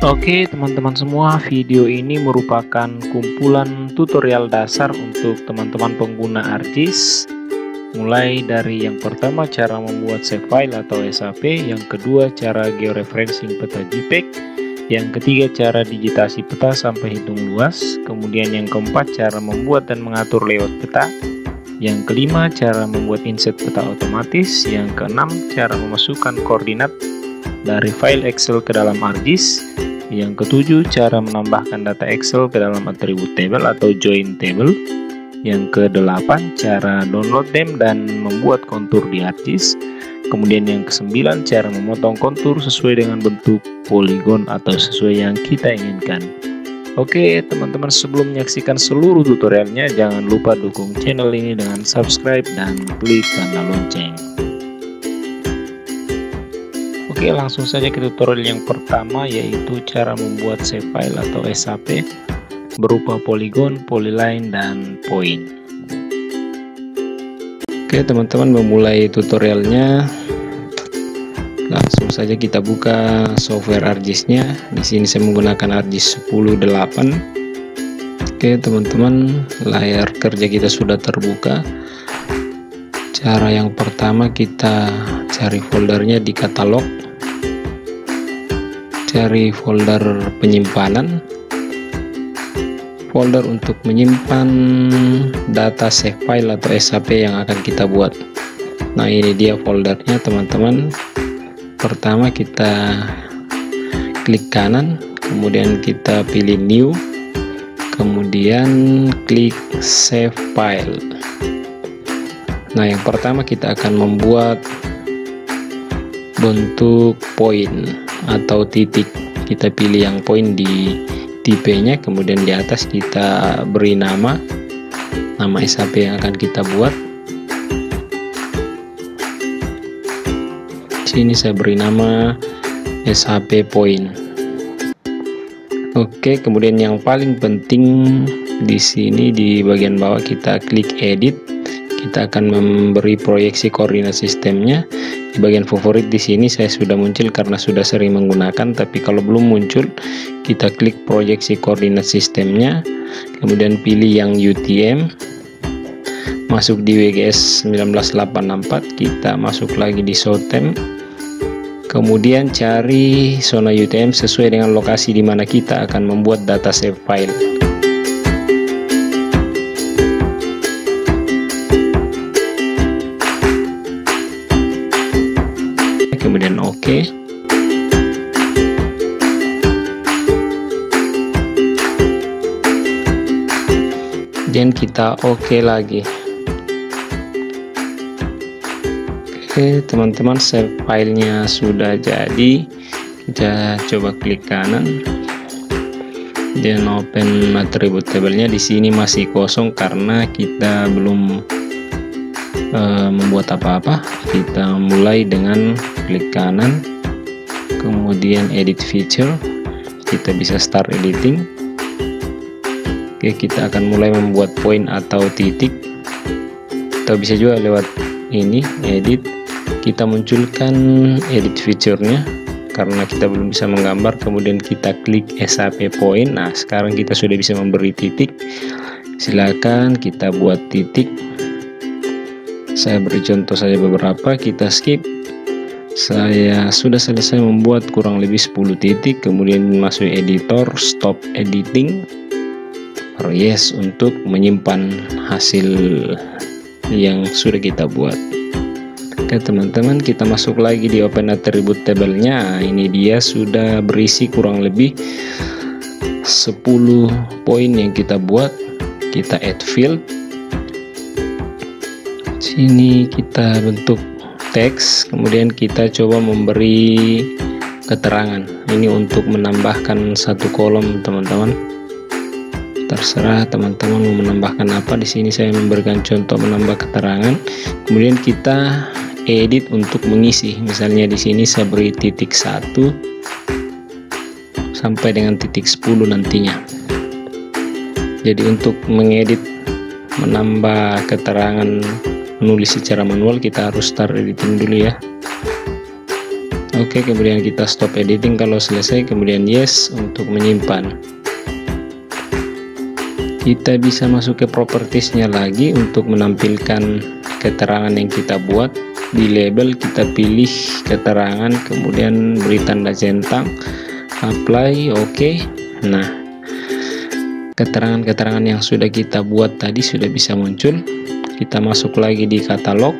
Oke teman-teman semua, video ini merupakan kumpulan tutorial dasar untuk teman-teman pengguna ArcGIS. Mulai dari yang pertama cara membuat save file atau SAP, yang kedua cara georeferencing peta JPEG, yang ketiga cara digitasi peta sampai hitung luas, kemudian yang keempat cara membuat dan mengatur layout peta, yang kelima cara membuat insert peta otomatis, yang keenam cara memasukkan koordinat dari file Excel ke dalam ArcGIS, yang ketujuh cara menambahkan data Excel ke dalam atribut table atau join table, yang kedelapan cara download them dan membuat kontur di ArcGIS, kemudian yang kesembilan cara memotong kontur sesuai dengan bentuk poligon atau sesuai yang kita inginkan. Oke teman-teman, sebelum menyaksikan seluruh tutorialnya jangan lupa dukung channel ini dengan subscribe dan klik tanda lonceng. Oke, langsung saja ke tutorial yang pertama, yaitu cara membuat save file atau SAP berupa poligon, polyline, dan point. Oke teman-teman, memulai tutorialnya langsung saja kita buka software ArcGIS-nya. Di sini saya menggunakan ArcGIS 10.8. Oke teman-teman, layar kerja kita sudah terbuka. Cara yang pertama kita cari foldernya di katalog, cari folder penyimpanan, folder untuk menyimpan data save file atau SAP yang akan kita buat. Nah ini dia foldernya teman-teman. Pertama kita klik kanan, kemudian kita pilih new, kemudian klik save file. Nah yang pertama kita akan membuat bentuk point atau titik. Kita pilih yang point di tipenya, kemudian di atas kita beri nama SAP yang akan kita buat. Sini saya beri nama SAP point. Oke, kemudian yang paling penting di sini di bagian bawah kita klik edit. Kita akan memberi proyeksi koordinat sistemnya. Di bagian favorit di sini saya sudah muncul karena sudah sering menggunakan, tapi kalau belum muncul kita klik proyeksi koordinat sistemnya, kemudian pilih yang UTM, masuk di WGS 1984, kita masuk lagi di SOTEM, kemudian cari zona UTM sesuai dengan lokasi di mana kita akan membuat data save file. Kemudian oke. Dan kita oke lagi. Oke teman-teman, save filenya sudah jadi. Kita coba klik kanan dan open atribut tablenya. Di sini masih kosong karena kita belum membuat apa-apa. Kita mulai dengan klik kanan, kemudian edit feature, kita bisa start editing. Oke, kita akan mulai membuat point atau titik, atau bisa juga lewat ini edit, kita munculkan edit feature-nya karena kita belum bisa menggambar. Kemudian kita klik SAP point. Nah sekarang kita sudah bisa memberi titik. Silakan kita buat titik. Saya beri contoh saja beberapa, kita skip. Saya sudah selesai membuat kurang lebih 10 titik, kemudian masuk editor, stop editing, yes untuk menyimpan hasil yang sudah kita buat. Oke teman-teman, kita masuk lagi di open attribute table-nya. Ini dia sudah berisi kurang lebih 10 poin yang kita buat. Kita add field. Sini kita bentuk teks, kemudian kita coba memberi keterangan. Ini untuk menambahkan satu kolom teman-teman. Terserah teman-teman mau menambahkan apa. Di sini saya memberikan contoh menambah keterangan. Kemudian kita edit untuk mengisi. Misalnya di sini saya beri titik 1 sampai dengan titik 10 nantinya. Jadi untuk mengedit, menambah keterangan, menulis secara manual, kita harus start editing dulu ya. Oke, kemudian kita stop editing kalau selesai, kemudian yes untuk menyimpan. Kita bisa masuk ke propertiesnya lagi untuk menampilkan keterangan yang kita buat. Di label kita pilih keterangan, kemudian beri tanda centang, apply, oke. Nah, keterangan-keterangan yang sudah kita buat tadi sudah bisa muncul. Kita masuk lagi di katalog,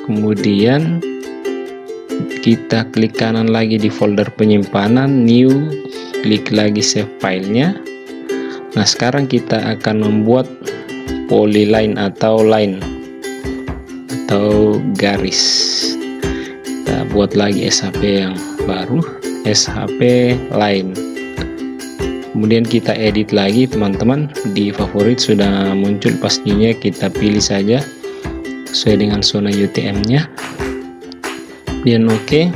kemudian kita klik kanan lagi di folder penyimpanan, new, klik lagi save filenya. Nah, sekarang kita akan membuat polyline atau line atau garis. Kita buat lagi SHP yang baru, SHP line. Kemudian kita edit lagi teman-teman, di favorit sudah muncul pastinya, kita pilih saja sesuai dengan zona UTM nya, kemudian oke.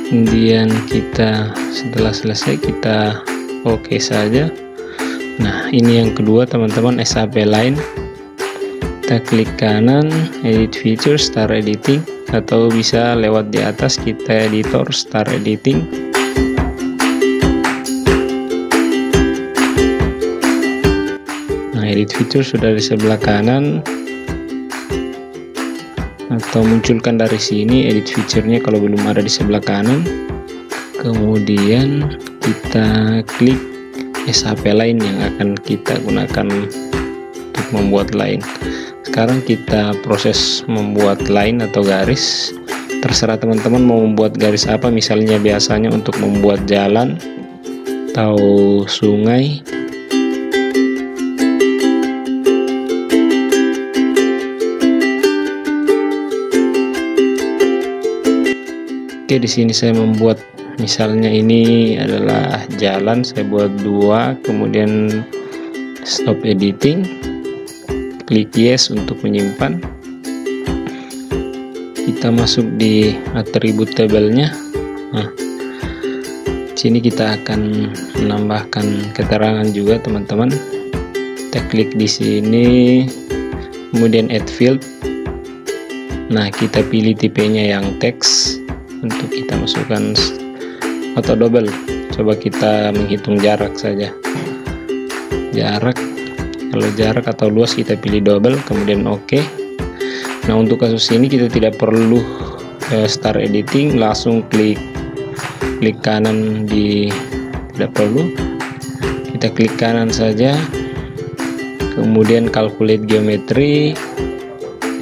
Kemudian kita setelah selesai kita oke saja. Nah, ini yang kedua teman-teman, SHP line. Kita klik kanan, edit feature, start editing, atau bisa lewat di atas kita editor, start editing. Nah, edit feature sudah di sebelah kanan, atau munculkan dari sini edit feature-nya kalau belum ada di sebelah kanan. Kemudian kita klik SHP line yang akan kita gunakan untuk membuat line. Sekarang kita proses membuat line atau garis. Terserah teman-teman mau membuat garis apa, misalnya biasanya untuk membuat jalan atau sungai. Oke, di sini saya membuat, misalnya ini adalah jalan, saya buat 2, kemudian stop editing, klik yes untuk menyimpan. Kita masuk di atribut tabelnya. Nah, sini kita akan menambahkan keterangan juga teman-teman. Kita klik di sini, kemudian add field. Nah, kita pilih tipenya yang teks. Untuk kita masukkan atau double, coba kita menghitung jarak saja, jarak, kalau jarak atau luas kita pilih double, kemudian oke. Nah, untuk kasus ini kita tidak perlu start editing, langsung klik kanan, tidak perlu, kita klik kanan saja, kemudian calculate geometry.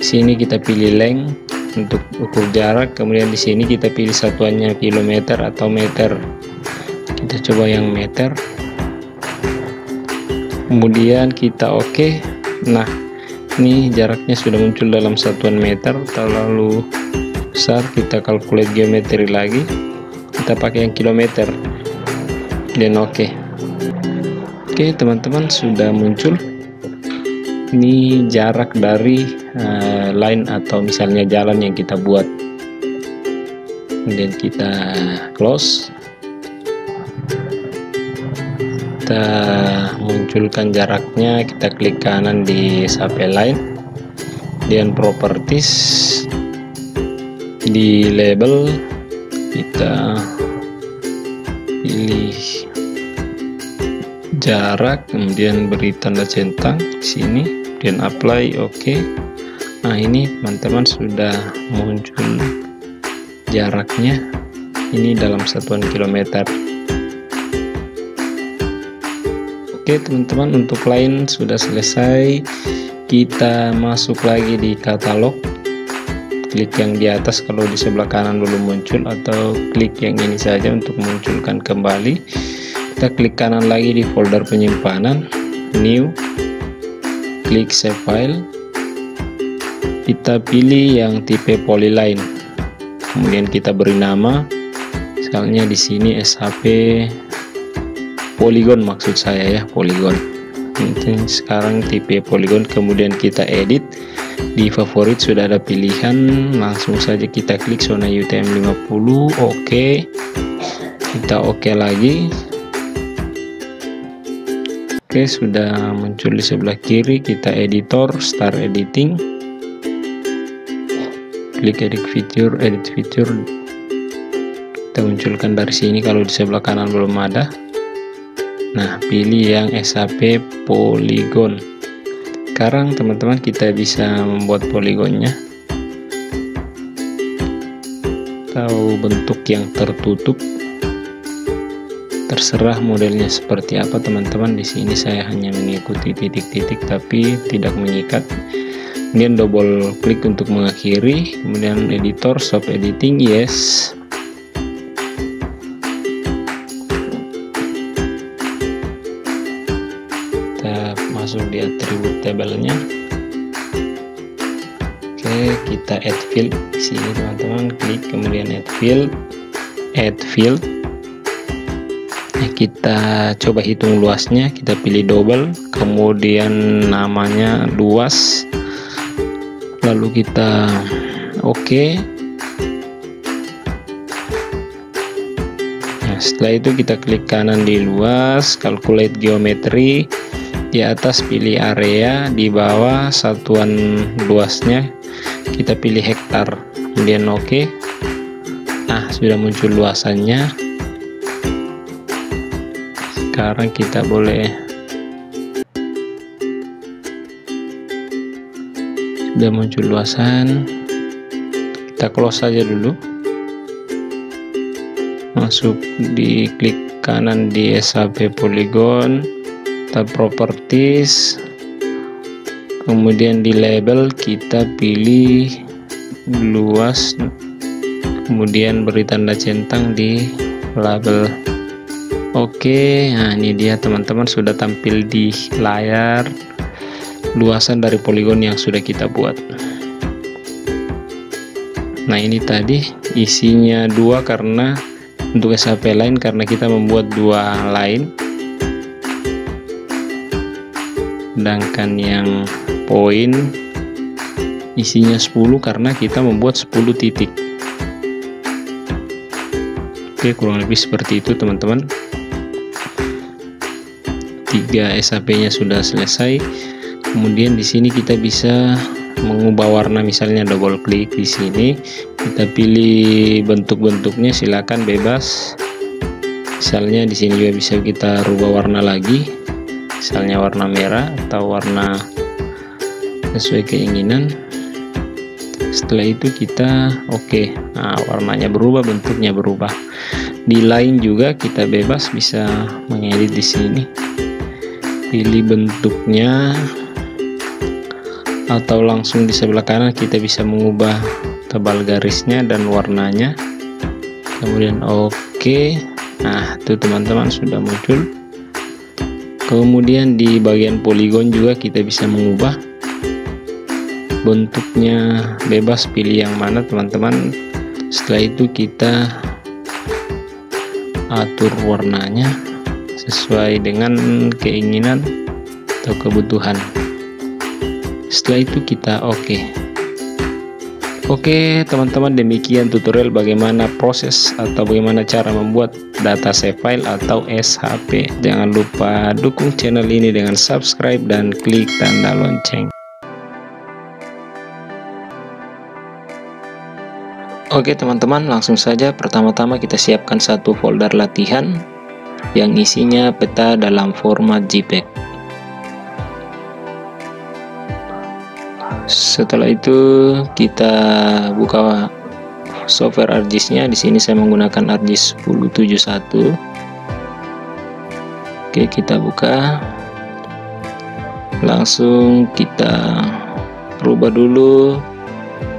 Sini kita pilih length untuk ukur jarak, kemudian di sini kita pilih satuannya kilometer atau meter. Kita coba yang meter, kemudian kita oke. Nah, ini jaraknya sudah muncul dalam satuan meter, terlalu besar, kita calculate geometri lagi, kita pakai yang kilometer dan oke. Oke teman-teman, sudah muncul ini jarak dari line atau misalnya jalan yang kita buat. Kemudian kita close, kita munculkan jaraknya, kita klik kanan di SHP line, kemudian properties, di label kita pilih jarak, kemudian beri tanda centang di sini, kemudian apply, oke. Nah, ini teman-teman sudah muncul jaraknya, ini dalam satuan kilometer. Oke teman-teman, untuk line sudah selesai. Kita masuk lagi di katalog, klik yang di atas kalau di sebelah kanan belum muncul, atau klik yang ini saja untuk memunculkan kembali. Kita klik kanan lagi di folder penyimpanan, new, klik save file, kita pilih yang tipe polyline, kemudian kita beri nama, misalnya di sini SHP polygon, maksud saya ya, polygon. Ini sekarang tipe polygon, kemudian kita edit. Di favorit sudah ada pilihan, langsung saja kita klik zona UTM 50, oke. Kita oke lagi. Oke, sudah muncul di sebelah kiri, kita editor, start editing. klik edit feature, kita munculkan dari sini. Kalau di sebelah kanan belum ada, nah pilih yang SHP Polygon. Sekarang teman-teman kita bisa membuat poligonnya atau bentuk yang tertutup, terserah modelnya seperti apa teman-teman. Di sini saya hanya mengikuti titik-titik tapi tidak mengikat. Kemudian double klik untuk mengakhiri, kemudian editor, stop editing, yes. Kita masuk di atribut tabelnya. Oke, kita add field di sini teman-teman, klik kemudian add field. Kita coba hitung luasnya, kita pilih double, kemudian namanya luas, lalu kita oke. Nah, setelah itu kita klik kanan di luas, calculate geometry, di atas pilih area, di bawah satuan luasnya kita pilih hektar, kemudian oke. Nah, sudah muncul luasannya. Sekarang kita boleh, sudah muncul luasan, kita close saja dulu. Masuk di klik kanan di SHP Polygon, tab properties, kemudian di label kita pilih luas, kemudian beri tanda centang di label. Oke, nah ini dia teman-teman, sudah tampil di layar luasan dari poligon yang sudah kita buat. Nah ini tadi isinya 2 karena untuk SHP line karena kita membuat 2 line, sedangkan yang poin isinya 10 karena kita membuat 10 titik. Oke, kurang lebih seperti itu teman-teman. 3 SHP-nya sudah selesai. Kemudian di sini kita bisa mengubah warna, misalnya double klik di sini, kita pilih bentuk-bentuknya, silakan bebas. Misalnya di sini juga bisa kita rubah warna lagi, misalnya warna merah atau warna sesuai keinginan. Setelah itu kita oke. Nah, warnanya berubah, bentuknya berubah. Di line juga kita bebas bisa mengedit di sini. Pilih bentuknya atau langsung di sebelah kanan kita bisa mengubah tebal garisnya dan warnanya. Kemudian oke. Nah, itu teman-teman sudah muncul. Kemudian di bagian poligon juga kita bisa mengubah bentuknya, bebas pilih yang mana teman-teman. Setelah itu kita atur warnanya sesuai dengan keinginan atau kebutuhan. Setelah itu kita oke. Oke teman-teman, demikian tutorial bagaimana proses atau bagaimana cara membuat data save file atau SHP. Jangan lupa dukung channel ini dengan subscribe dan klik tanda lonceng. Oke teman-teman, langsung saja. Pertama-tama kita siapkan satu folder latihan yang isinya peta dalam format JPEG. Setelah itu kita buka software ArcGIS-nya. Di sini saya menggunakan ArcGIS 1071. Oke, kita buka. Langsung kita rubah dulu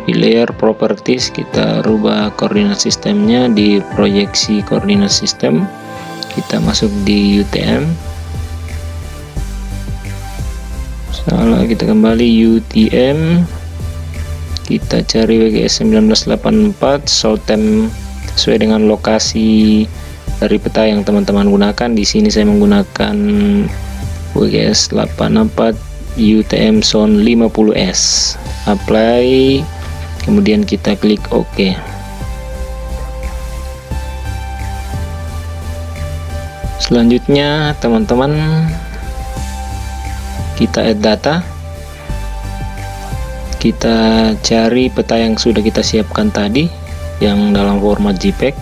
di layer properties, kita rubah koordinat sistemnya di proyeksi koordinat sistem. Kita masuk di UTM, salah, kita kembali UTM, kita cari WGS 1984 SOTEM sesuai dengan lokasi dari peta yang teman-teman gunakan. Di sini saya menggunakan WGS 84 UTM Zone 50S. Apply, kemudian kita klik OK. Selanjutnya teman-teman, kita add data. Kita cari peta yang sudah kita siapkan tadi, yang dalam format JPEG.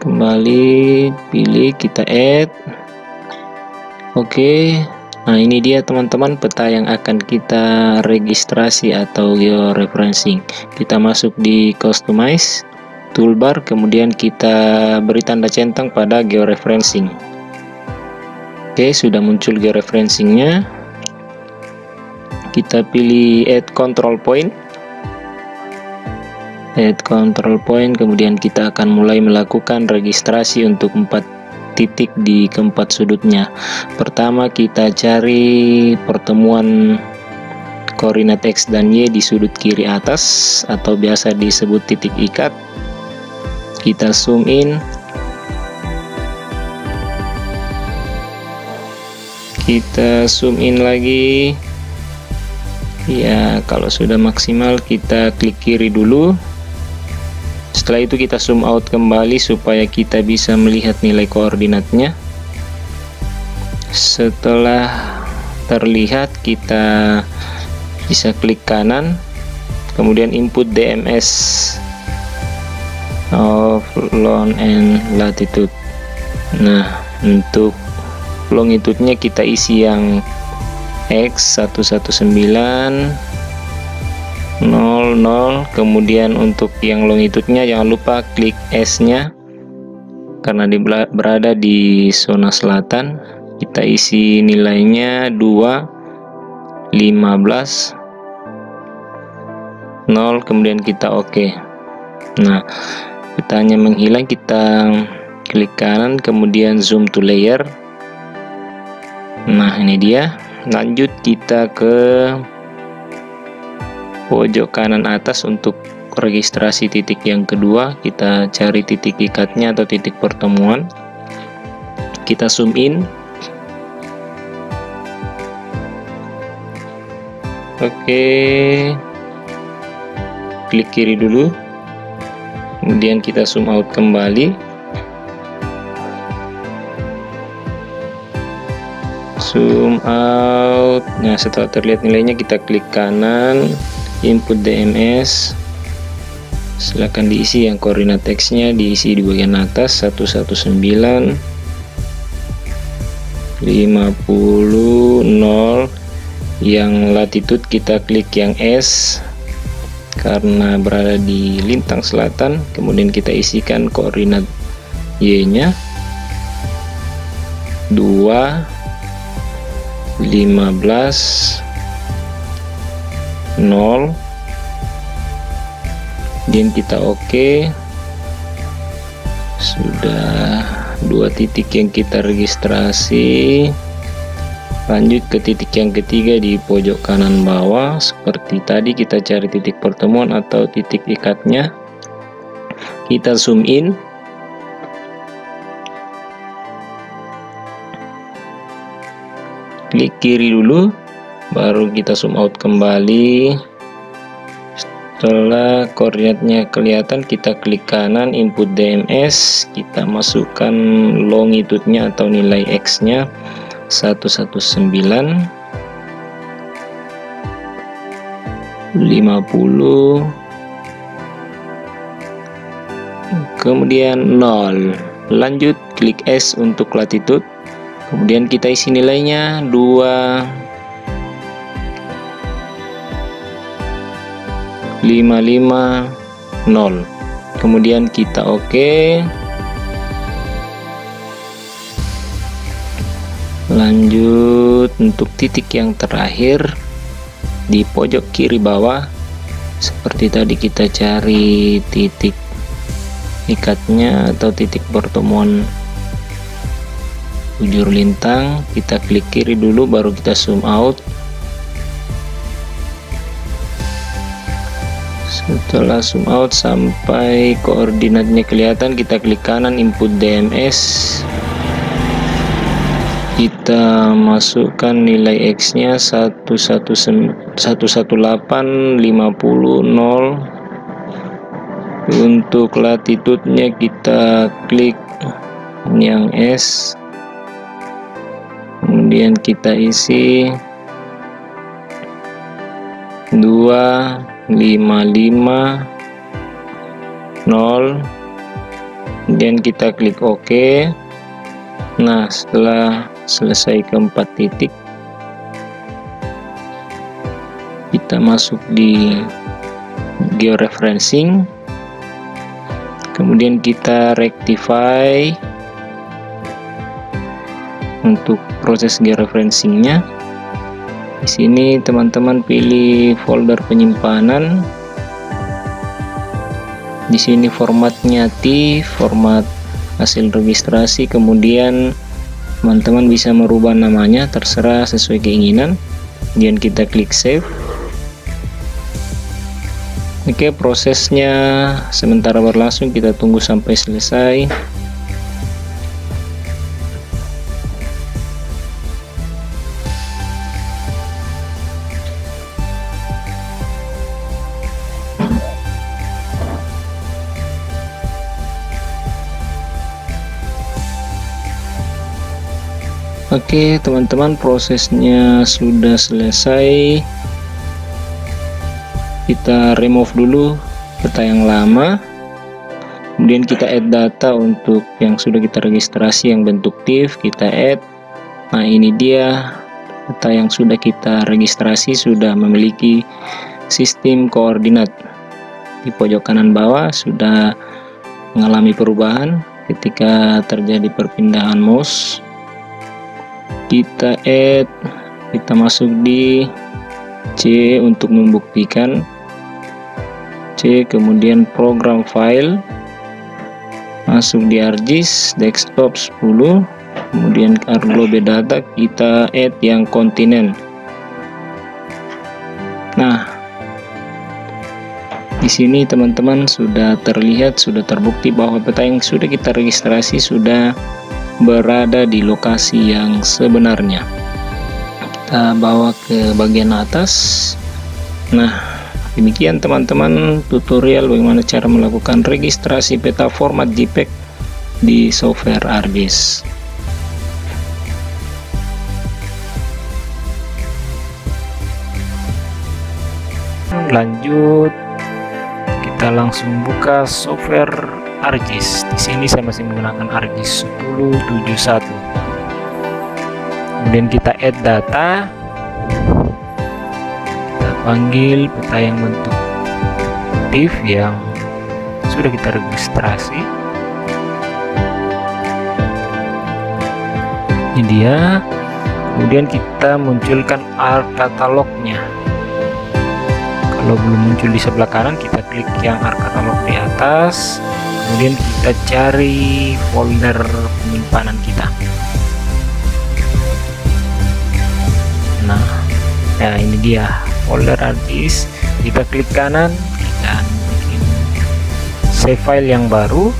Kembali pilih, kita add. Oke. Nah, ini dia teman-teman peta yang akan kita registrasi atau georeferencing. Kita masuk di customize toolbar, kemudian kita beri tanda centang pada georeferencing. Oke, sudah muncul georeferencingnya. Kita pilih add control point. Add control point, kemudian kita akan mulai melakukan registrasi untuk 4 titik di keempat sudutnya. Pertama, kita cari pertemuan koordinat X dan Y di sudut kiri atas atau biasa disebut titik ikat. Kita zoom in, kita zoom in lagi ya. Kalau sudah maksimal kita klik kiri dulu. Setelah itu kita zoom out kembali supaya kita bisa melihat nilai koordinatnya. Setelah terlihat, kita bisa klik kanan, kemudian input DMS of long and latitude. Nah, untuk longitude-nya kita isi yang X 119 00, kemudian untuk yang longitude-nya jangan lupa klik S-nya karena berada di zona selatan. Kita isi nilainya 2, 15, 0, kemudian kita oke. Nah, petanya menghilang, kita klik kanan, kemudian zoom to layer. Nah, ini dia. Lanjut kita ke pojok kanan atas untuk registrasi titik yang kedua. Kita cari titik ikatnya atau titik pertemuan. Kita zoom in. Oke, klik kiri dulu, kemudian kita zoom out kembali. Zoom out. Nah, setelah terlihat nilainya, kita klik kanan, input DMS. Silakan diisi yang koordinat X-nya, diisi di bagian atas 119 50 0. Yang latitude kita klik yang S karena berada di lintang selatan. Kemudian kita isikan koordinat Y-nya 2, 15 0, dan kita oke. Sudah 2 titik yang kita registrasi. Lanjut ke titik yang ketiga di pojok kanan bawah. Seperti tadi, kita cari titik pertemuan atau titik ikatnya. Kita zoom in. Klik kiri dulu, baru kita zoom out kembali. Setelah koordinatnya kelihatan, kita klik kanan, input DMS. Kita masukkan longitude-nya atau nilai X-nya 119 50, kemudian 0. Lanjut klik S untuk latitude, kemudian kita isi nilainya 2, 55 0, kemudian kita oke. Lanjut untuk titik yang terakhir di pojok kiri bawah. Seperti tadi, kita cari titik ikatnya atau titik pertemuan bujur lintang. Kita klik kiri dulu, baru kita zoom out. Setelah zoom out sampai koordinatnya kelihatan, kita klik kanan, input DMS. Kita masukkan nilai X-nya 118 50 0. Untuk latitude-nya kita klik yang S kemudian kita isi 255 0, kemudian kita klik OK. Nah, setelah selesai keempat titik, kita masuk di georeferencing, kemudian kita rectify untuk proses georeferencingnya. Di sini teman-teman pilih folder penyimpanan. Di sini formatnya TIFF, format hasil registrasi, kemudian teman-teman bisa merubah namanya terserah sesuai keinginan. Kemudian kita klik save. Oke, prosesnya sementara berlangsung, kita tunggu sampai selesai. Oke teman-teman, prosesnya sudah selesai. Kita remove dulu peta yang lama, kemudian kita add data untuk yang sudah kita registrasi yang bentuk TIFF, kita add. Nah, ini dia peta yang sudah kita registrasi, sudah memiliki sistem koordinat. Di pojok kanan bawah sudah mengalami perubahan ketika terjadi perpindahan mouse. Kita add, kita masuk di C untuk membuktikan, C, kemudian program file, masuk di ArcGIS desktop 10, kemudian Arglobe data, kita add yang kontinen. Nah, di sini teman-teman sudah terlihat, sudah terbukti bahwa peta yang sudah kita registrasi sudah berada di lokasi yang sebenarnya. Kita bawa ke bagian atas. Nah, demikian teman-teman tutorial bagaimana cara melakukan registrasi peta format JPEG di software ArcGIS. Lanjut, kita langsung buka software ArcGIS. Di sini saya masih menggunakan ArcGIS 10.7.1. Kemudian kita add data. Kita panggil peta yang bentuk TIFF yang sudah kita registrasi. Ini dia. Kemudian kita munculkan ARC katalognya. Kalau belum muncul di sebelah kanan, kita klik yang ARC katalog di atas. Kemudian kita cari folder penyimpanan kita. Nah, ini dia folder ArcGIS. Kita klik kanan, kita bikin save file yang baru.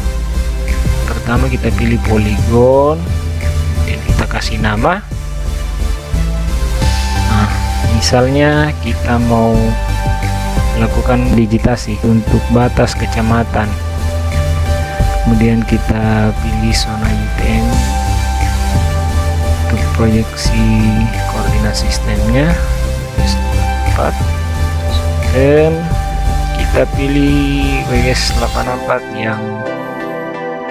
Pertama kita pilih polygon, kemudian kita kasih nama. Nah, misalnya kita mau melakukan digitasi untuk batas kecamatan. Kemudian kita pilih zona UTM untuk proyeksi koordinat sistemnya 4, dan kita pilih WS84 yang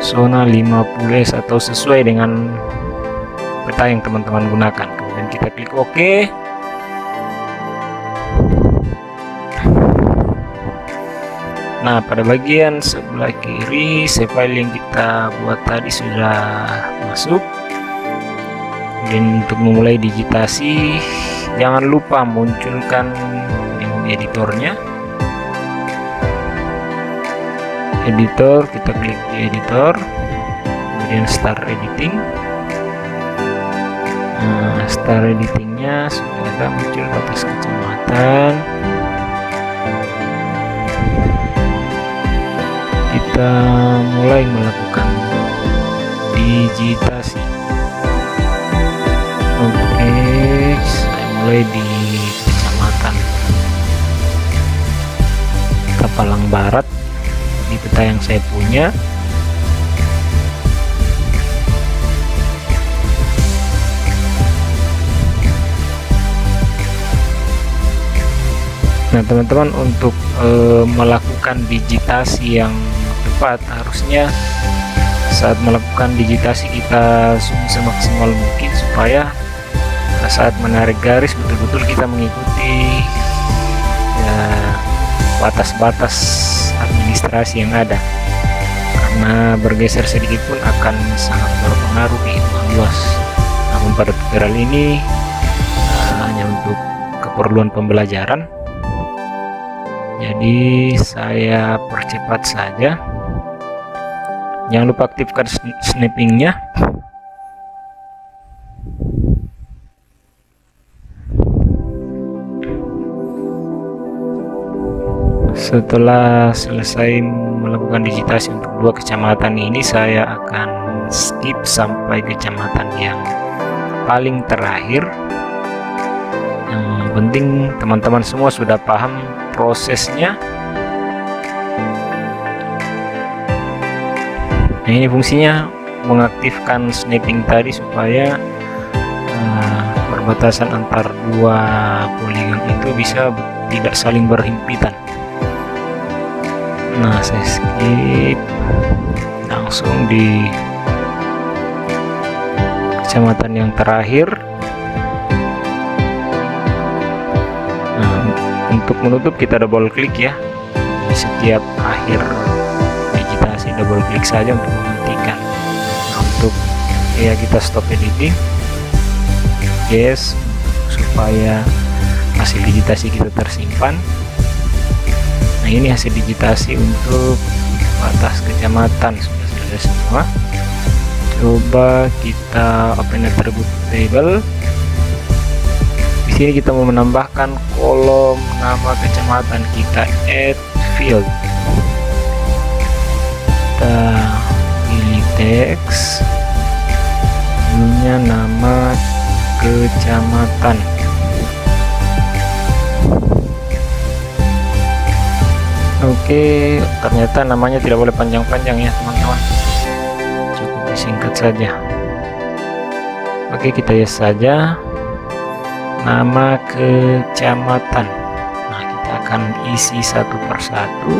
zona 50S atau sesuai dengan peta yang teman-teman gunakan. Kemudian kita klik OK. Nah, pada bagian sebelah kiri save file yang kita buat tadi sudah masuk. Dan untuk memulai digitasi, jangan lupa munculkan menu editornya. Editor, kita klik di editor, kemudian start editing. Nah, start editingnya sudah ada muncul batas kecamatan. Kita mulai melakukan digitasi. Oke, saya mulai di kecamatan Tapalang Barat di peta yang saya punya. Nah teman-teman, untuk melakukan digitasi yang tepat, harusnya saat melakukan digitasi kita semaksimal mungkin supaya saat menarik garis betul-betul kita mengikuti ya, batas-batas administrasi yang ada, karena bergeser sedikit pun akan sangat berpengaruh di hitungan luas. Namun pada tutorial ini hanya untuk keperluan pembelajaran, jadi saya percepat saja. Jangan lupa aktifkan snappingnya. Setelah selesai melakukan digitasi untuk 2 kecamatan ini, saya akan skip sampai kecamatan yang paling terakhir. Yang penting teman-teman semua sudah paham prosesnya. Nah, ini fungsinya mengaktifkan snapping tadi supaya perbatasan antar 2 poligon itu bisa tidak saling berhimpitan. Nah, saya skip langsung di kecamatan yang terakhir. Nah, untuk menutup kita double klik ya, di setiap akhir digitasi double klik saja untuk menghentikan. Nah, untuk ya kita stop editing, yes, supaya hasil digitasi kita tersimpan. Nah, ini hasil digitasi untuk batas kecamatan sudah selesai semua. Coba kita open attribute table. Di sini kita mau menambahkan kolom nama kecamatan, kita add field. Kita pilih teks, judulnya nama kecamatan. Oke, ternyata namanya tidak boleh panjang-panjang ya teman-teman, cukup disingkat saja. Oke, kita yes saja nama kecamatan. Nah, kita akan isi satu persatu.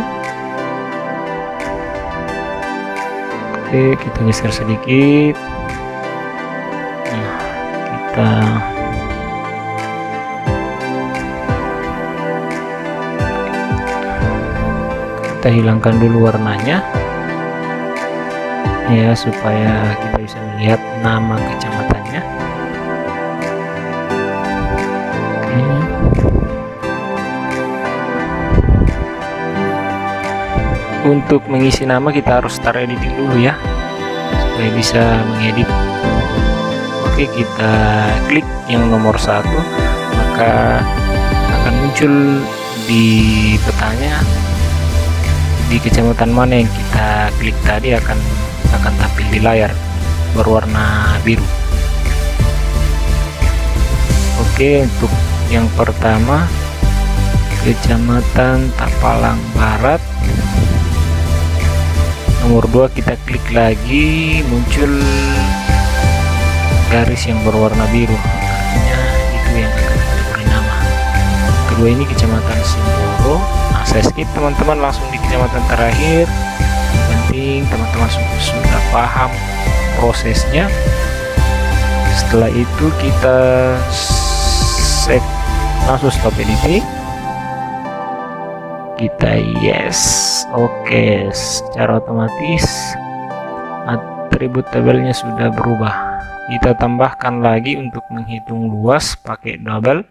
Oke, kita geser sedikit. Nah, kita hilangkan dulu warnanya ya, supaya kita bisa melihat nama kecamatannya. Oke. Untuk mengisi nama kita harus start editing dulu ya, supaya bisa mengedit. Oke, kita klik yang nomor 1, maka akan muncul di petanya di kecamatan mana yang kita klik tadi akan tampil di layar berwarna biru. Oke, untuk yang pertama kecamatan Tapalang Barat, nomor 2 kita klik lagi, muncul garis yang berwarna biru, artinya itu yang akan kita beri nama. Kedua ini kecamatan Simboro. Saya skip teman-teman, langsung di kecamatan terakhir. Yang penting teman-teman sudah paham prosesnya. Setelah itu kita save, langsung stop editing, kita yes. Oke, secara otomatis atribut tabelnya sudah berubah. Kita tambahkan lagi untuk menghitung luas pakai double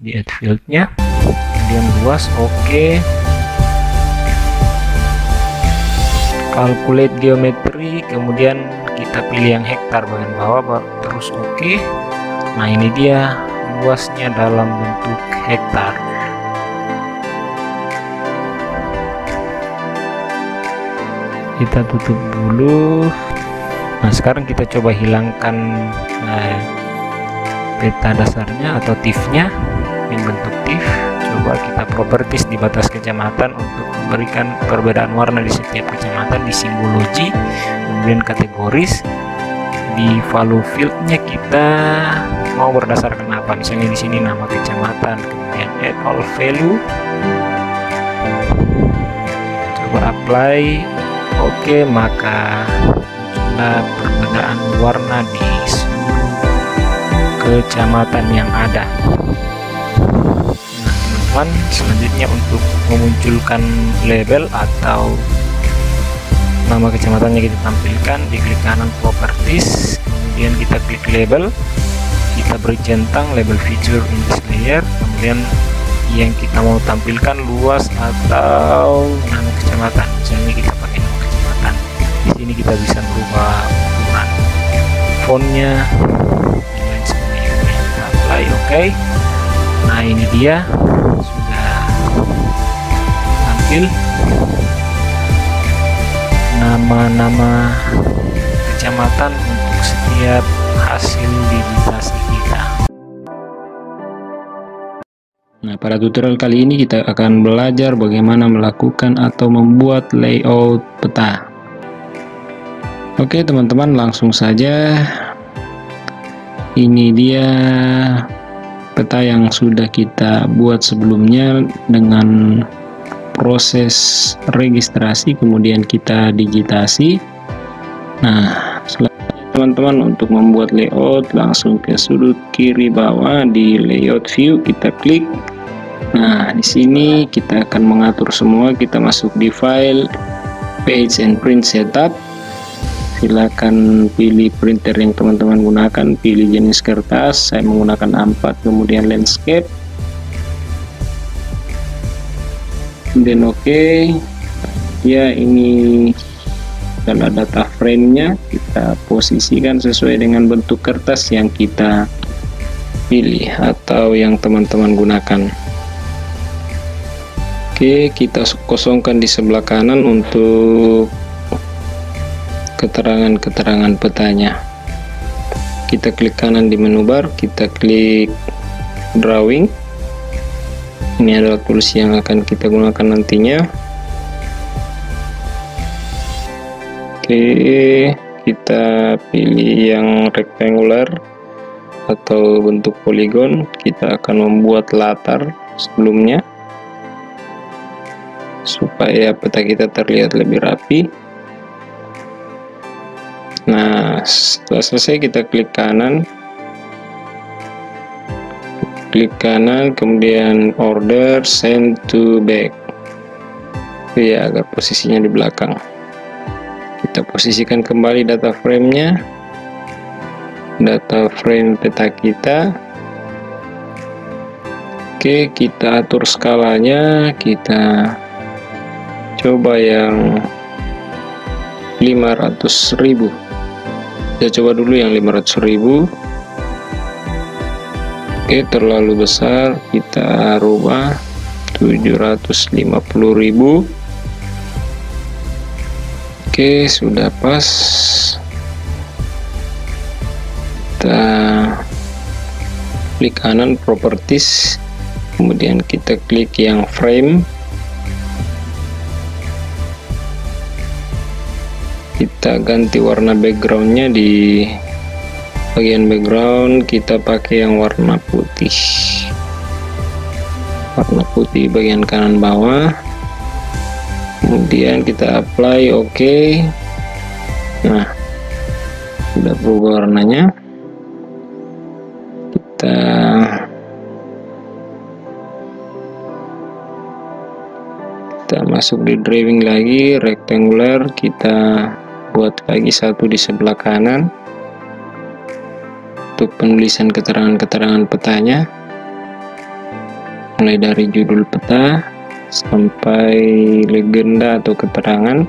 di add fieldnya, kemudian luas. Oke, calculate geometri, kemudian kita pilih yang hektar bagian bawah, terus oke. Nah, ini dia luasnya dalam bentuk hektar. Kita tutup dulu. Nah, sekarang kita coba hilangkan peta dasarnya atau tifnya yang bentuk tif. Coba kita properties di batas kecamatan untuk memberikan perbedaan warna di setiap kecamatan, di simbologi, kemudian kategoris. Di value fieldnya kita mau berdasarkan apa, misalnya di sini nama kecamatan, kemudian kemudian add all value, coba apply. Oke, maka muncullah perbedaan warna di seluruh kecamatan yang ada. Nah teman-teman, selanjutnya untuk memunculkan label atau nama kecamatannya kita tampilkan, di klik kanan properties, kemudian kita klik label, kita beri centang label feature in this layer, kemudian yang kita mau tampilkan luas atau nama kecamatan. Misalnya kita pakai nama kecamatan, di sini kita bisa merubah ukuran fontnya dan lain sebagainya. Kita apply, oke. Nah ini dia sudah tampil nama-nama kecamatan untuk setiap hasil digitasi kita. Nah, pada tutorial kali ini kita akan belajar bagaimana melakukan atau membuat layout peta. Oke teman-teman, langsung saja. Ini dia peta yang sudah kita buat sebelumnya dengan proses registrasi, kemudian kita digitasi. Nah, selanjutnya teman-teman, untuk membuat layout langsung ke sudut kiri bawah di layout view, kita klik. Nah, di sini kita akan mengatur semua. Kita masuk di file, page and print setup. Silakan pilih printer yang teman-teman gunakan, pilih jenis kertas. Saya menggunakan A4, kemudian landscape. Dan oke, ya ini adalah data frame-nya. Kita posisikan sesuai dengan bentuk kertas yang kita pilih atau yang teman-teman gunakan. Oke, kita kosongkan di sebelah kanan untuk keterangan-keterangan petanya. Kita klik kanan di menu bar, kita klik drawing. Ini adalah tools yang akan kita gunakan nantinya. Oke, kita pilih yang rectangular atau bentuk poligon. Kita akan membuat latar sebelumnya supaya peta kita terlihat lebih rapi. Nah, setelah selesai kita klik kanan, kemudian order send to back, ya, agar posisinya di belakang. Kita posisikan kembali data frame-nya, data frame peta kita. Oke, kita atur skalanya, kita coba yang 500.000. Kita coba dulu yang 500.000. Oke, terlalu besar, kita rubah 750.000. Oke, sudah pas. Kita klik kanan properties, kemudian kita klik yang frame. Kita ganti warna backgroundnya, di bagian background kita pakai yang warna putih. Warna putih bagian kanan bawah. Kemudian kita apply, oke. Nah, sudah berubah warnanya. Kita masuk di drawing lagi, rectangular, kita buat lagi satu di sebelah kanan untuk penulisan keterangan-keterangan petanya, mulai dari judul peta sampai legenda atau keterangan.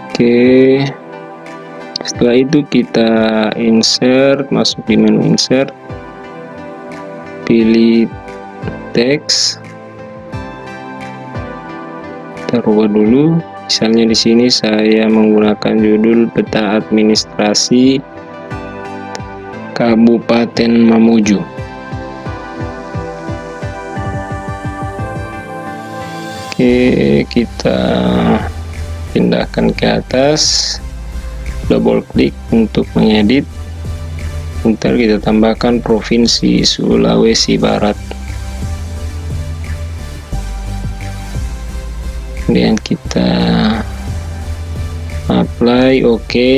Oke, setelah itu kita insert, masuk di menu insert, pilih teks, kita rubah dulu. Misalnya di sini saya menggunakan judul peta administrasi Kabupaten Mamuju. Oke, kita pindahkan ke atas, double klik untuk mengedit. Ntar kita tambahkan Provinsi Sulawesi Barat. Kemudian kita apply, oke.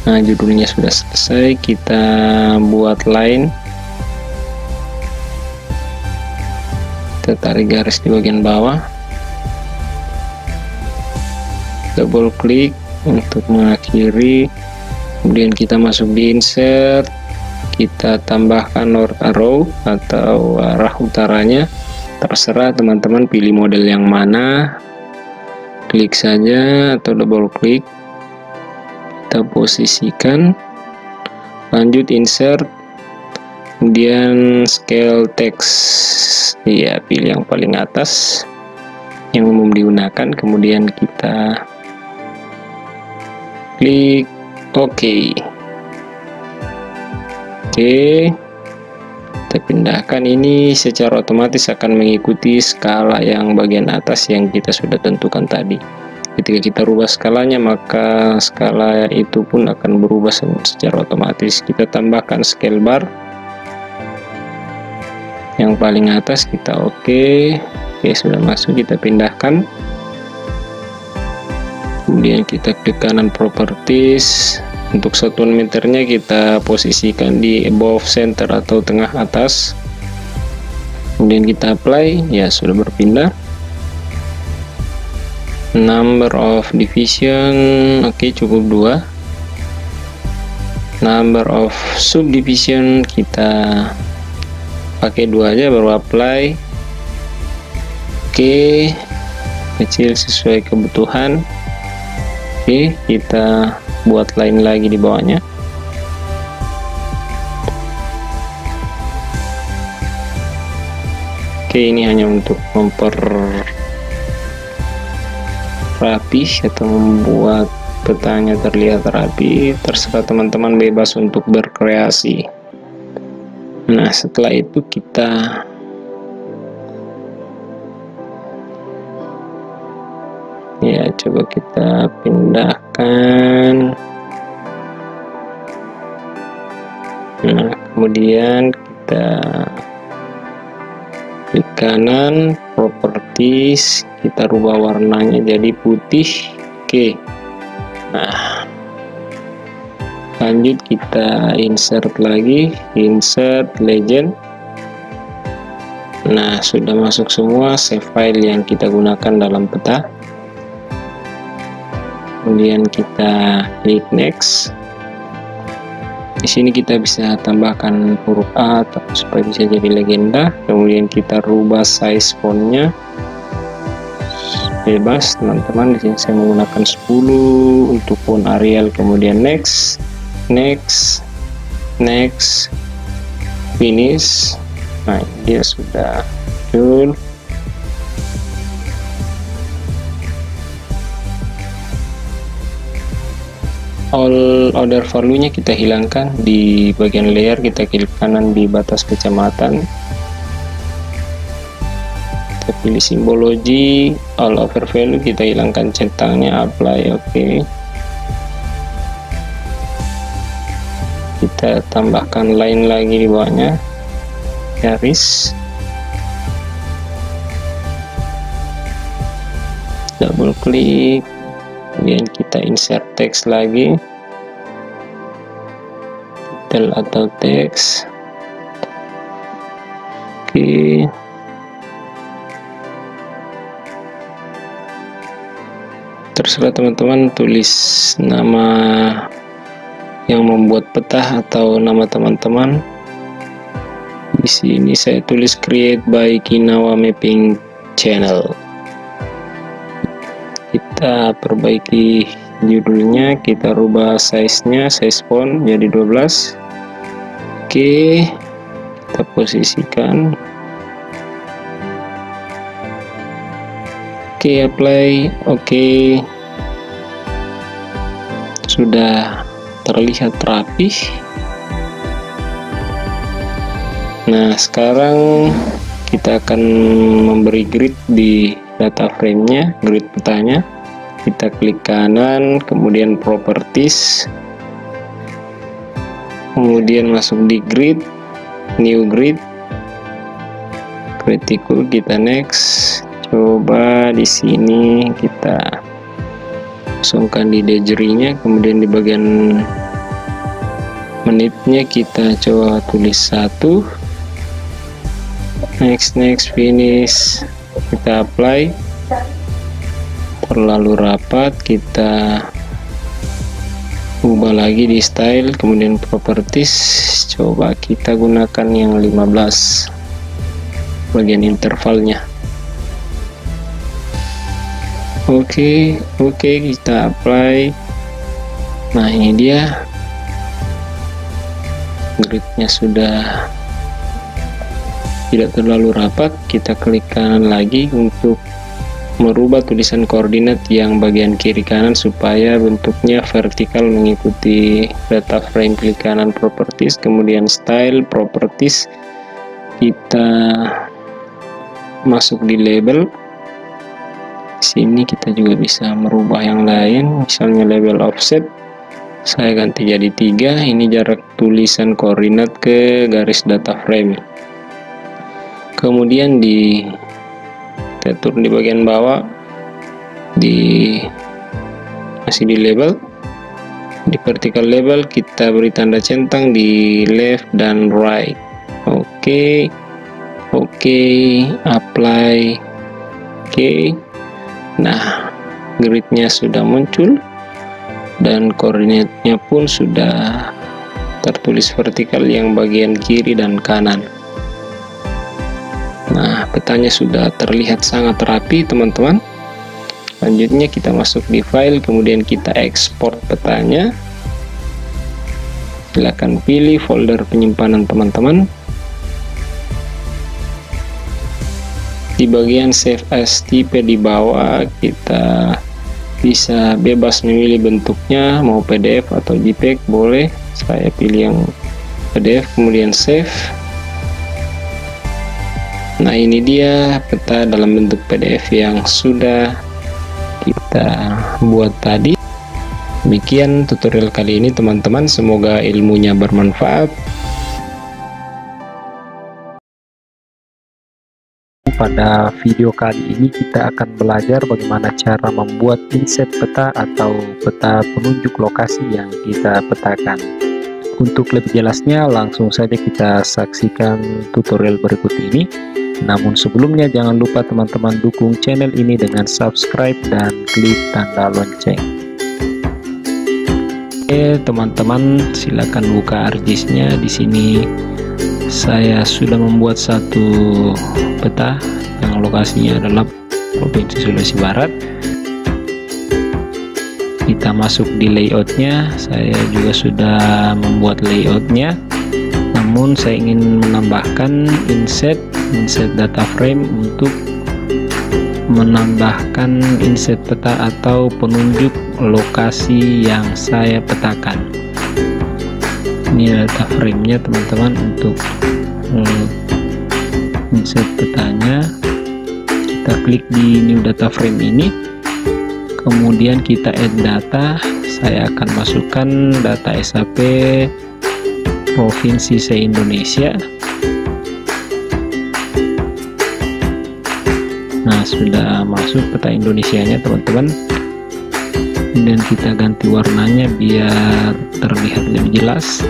Nah, judulnya sudah selesai. Kita buat line, kita tarik garis di bagian bawah, double klik untuk mengakhiri. Kemudian kita masuk di insert, kita tambahkan north arrow atau arah utaranya, terserah teman-teman pilih model yang mana, klik saja atau double klik, kita posisikan, lanjut insert, kemudian scale text, ya pilih yang paling atas yang umum digunakan, kemudian kita klik OK. Oke, kita pindahkan. Ini secara otomatis akan mengikuti skala yang bagian atas yang kita sudah tentukan tadi. Ketika kita rubah skalanya, maka skala itu pun akan berubah secara otomatis. Kita tambahkan scale bar yang paling atas, kita oke. Oke, sudah masuk, kita pindahkan. Kemudian kita klik kanan properties. Untuk satuan meternya kita posisikan di above center atau tengah atas. Kemudian kita apply, ya sudah berpindah. Number of division, oke, cukup 2. Number of subdivision kita pakai 2 aja, baru apply. Oke, kecil sesuai kebutuhan. Oke, kita buat line lagi di bawahnya. Oke, ini hanya untuk rapih atau membuat petanya terlihat rapi. Terserah teman-teman, bebas untuk berkreasi. Nah, setelah itu kita ya coba kita pindahkan. Nah, kemudian kita klik kanan properties, kita rubah warnanya jadi putih. Oke, nah lanjut kita insert lagi, insert legend. Nah, sudah masuk semua save file yang kita gunakan dalam peta. Kemudian kita klik next. Di sini kita bisa tambahkan huruf A supaya bisa jadi legenda. Kemudian kita rubah size fontnya, bebas teman-teman. Di sini saya menggunakan 10 untuk font Arial. Kemudian next, finish. Nah, dia sudah muncul. All other value-nya kita hilangkan. Di bagian layer kita klik kanan di batas kecamatan, kita pilih simbologi, all over value kita hilangkan centangnya, apply, oke. Kita tambahkan line lagi di bawahnya, garis, double klik. Kemudian kita insert teks lagi, title atau teks. Oke, terserah teman-teman tulis nama yang membuat peta atau nama teman-teman. Di sini saya tulis create by Kinawa Mapping Channel. Kita perbaiki judulnya, kita rubah size-nya, size font jadi 12. Oke, kita posisikan. Oke, apply, oke. Sudah terlihat rapih. Nah, sekarang kita akan memberi grid di data frame-nya, grid petanya. Kita klik kanan, kemudian properties, kemudian masuk di grid, new grid, critical, kita next. Coba di sini kita kosongkan di degree-nya, kemudian di bagian menitnya kita coba tulis 1. Next, finish, kita apply. Terlalu rapat, kita ubah lagi di style, kemudian properties, coba kita gunakan yang 15 bagian intervalnya. Oke, kita apply. Nah, ini dia gridnya sudah tidak terlalu rapat. Kita klik kanan lagi untuk merubah tulisan koordinat yang bagian kiri kanan supaya bentuknya vertikal mengikuti data frame. Klik kanan properties, kemudian style, properties, kita masuk di label. Sini kita juga bisa merubah yang lain, misalnya label offset saya ganti jadi 3. Ini jarak tulisan koordinat ke garis data frame. Kemudian kita turun di bagian bawah, masih di label, di vertical label kita beri tanda centang di left dan right. Oke, apply. Nah, gridnya sudah muncul dan koordinatnya pun sudah tertulis vertikal yang bagian kiri dan kanan. Nah, petanya sudah terlihat sangat rapi, teman-teman. Selanjutnya kita masuk di file, kemudian kita ekspor petanya. Silakan pilih folder penyimpanan teman-teman. Di bagian save as type di bawah kita bisa bebas memilih bentuknya, mau PDF atau JPEG boleh. Saya pilih yang PDF, kemudian save. Nah, ini dia peta dalam bentuk PDF yang sudah kita buat tadi. Demikian tutorial kali ini teman-teman, semoga ilmunya bermanfaat. Pada video kali ini kita akan belajar bagaimana cara membuat inset peta atau peta penunjuk lokasi yang kita petakan. Untuk lebih jelasnya langsung saja kita saksikan tutorial berikut ini. Namun sebelumnya jangan lupa teman-teman dukung channel ini dengan subscribe dan klik tanda lonceng. Oke teman-teman, silakan buka ArcGIS-nya. Di sini saya sudah membuat satu peta yang lokasinya adalah Provinsi Sulawesi Barat. Kita masuk di layoutnya. Saya juga sudah membuat layoutnya, namun saya ingin menambahkan inset data frame untuk menambahkan inset peta atau penunjuk lokasi yang saya petakan. Ini data frame-nya teman-teman. Untuk inset petanya kita klik di new data frame ini, kemudian kita add data. Saya akan masukkan data SAP Provinsi se-Indonesia. Nah, sudah masuk peta Indonesianya teman-teman. Dan kita ganti warnanya biar terlihat lebih jelas.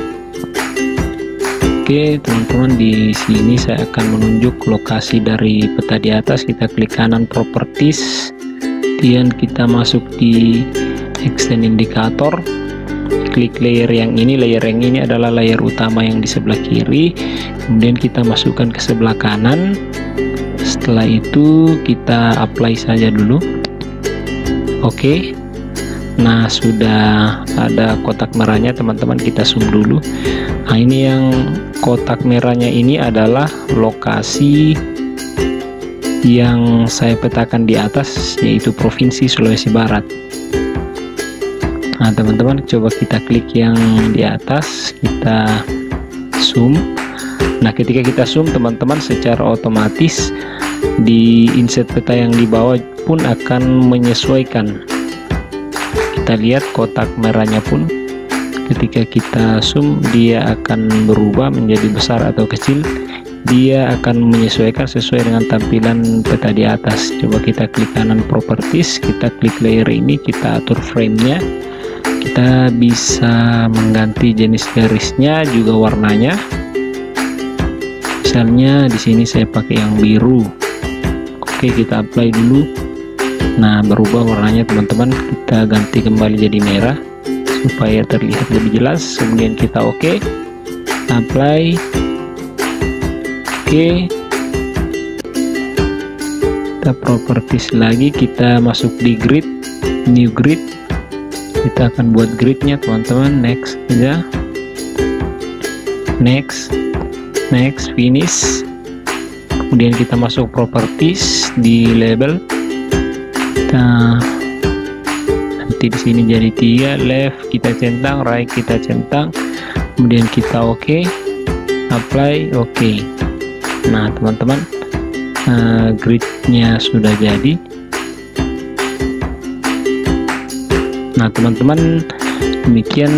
Oke teman-teman, di sini saya akan menunjuk lokasi dari peta di atas. Kita klik kanan properties, kemudian kita masuk di extend indicator, klik layer yang ini. Layer yang ini adalah layer utama yang di sebelah kiri, kemudian kita masukkan ke sebelah kanan. Setelah itu kita apply saja dulu. Oke. Nah, sudah ada kotak merahnya teman-teman, kita zoom dulu. Nah, ini yang kotak merahnya ini adalah lokasi yang saya petakan di atas, yaitu Provinsi Sulawesi Barat. Nah teman-teman, coba kita klik yang di atas, kita zoom. Nah, ketika kita zoom teman-teman, secara otomatis di inset peta yang di bawah pun akan menyesuaikan. Kita lihat kotak merahnya pun ketika kita zoom dia akan berubah menjadi besar atau kecil. Dia akan menyesuaikan sesuai dengan tampilan peta di atas. Coba kita klik kanan properties, kita klik layer ini, kita atur frame-nya. Kita bisa mengganti jenis garisnya juga warnanya. Misalnya di sini saya pakai yang biru. Oke, kita apply dulu. Nah, berubah warnanya teman-teman. Kita ganti kembali jadi merah supaya terlihat lebih jelas. Kemudian kita oke, apply. Oke, kita properties lagi, kita masuk di grid, new grid. Kita akan buat gridnya teman-teman. Next aja, next, finish. Kemudian kita masuk properties di label. Kita nanti di sini jadi 3, left kita centang, right kita centang. Kemudian kita oke, apply, oke. Nah teman-teman, gridnya sudah jadi. Nah teman-teman, demikian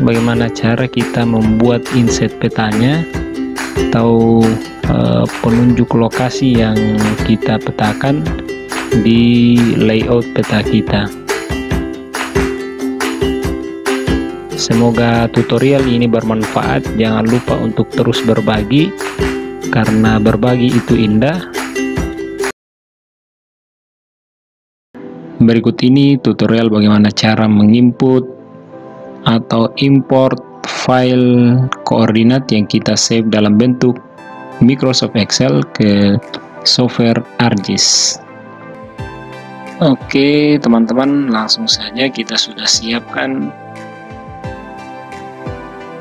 bagaimana cara kita membuat inset petanya atau penunjuk lokasi yang kita petakan di layout peta kita. Semoga tutorial ini bermanfaat. Jangan lupa untuk terus berbagi, karena berbagi itu indah. Berikut ini tutorial bagaimana cara menginput atau import file koordinat yang kita save dalam bentuk Microsoft Excel ke software ArcGIS. Oke teman-teman, langsung saja kita sudah siapkan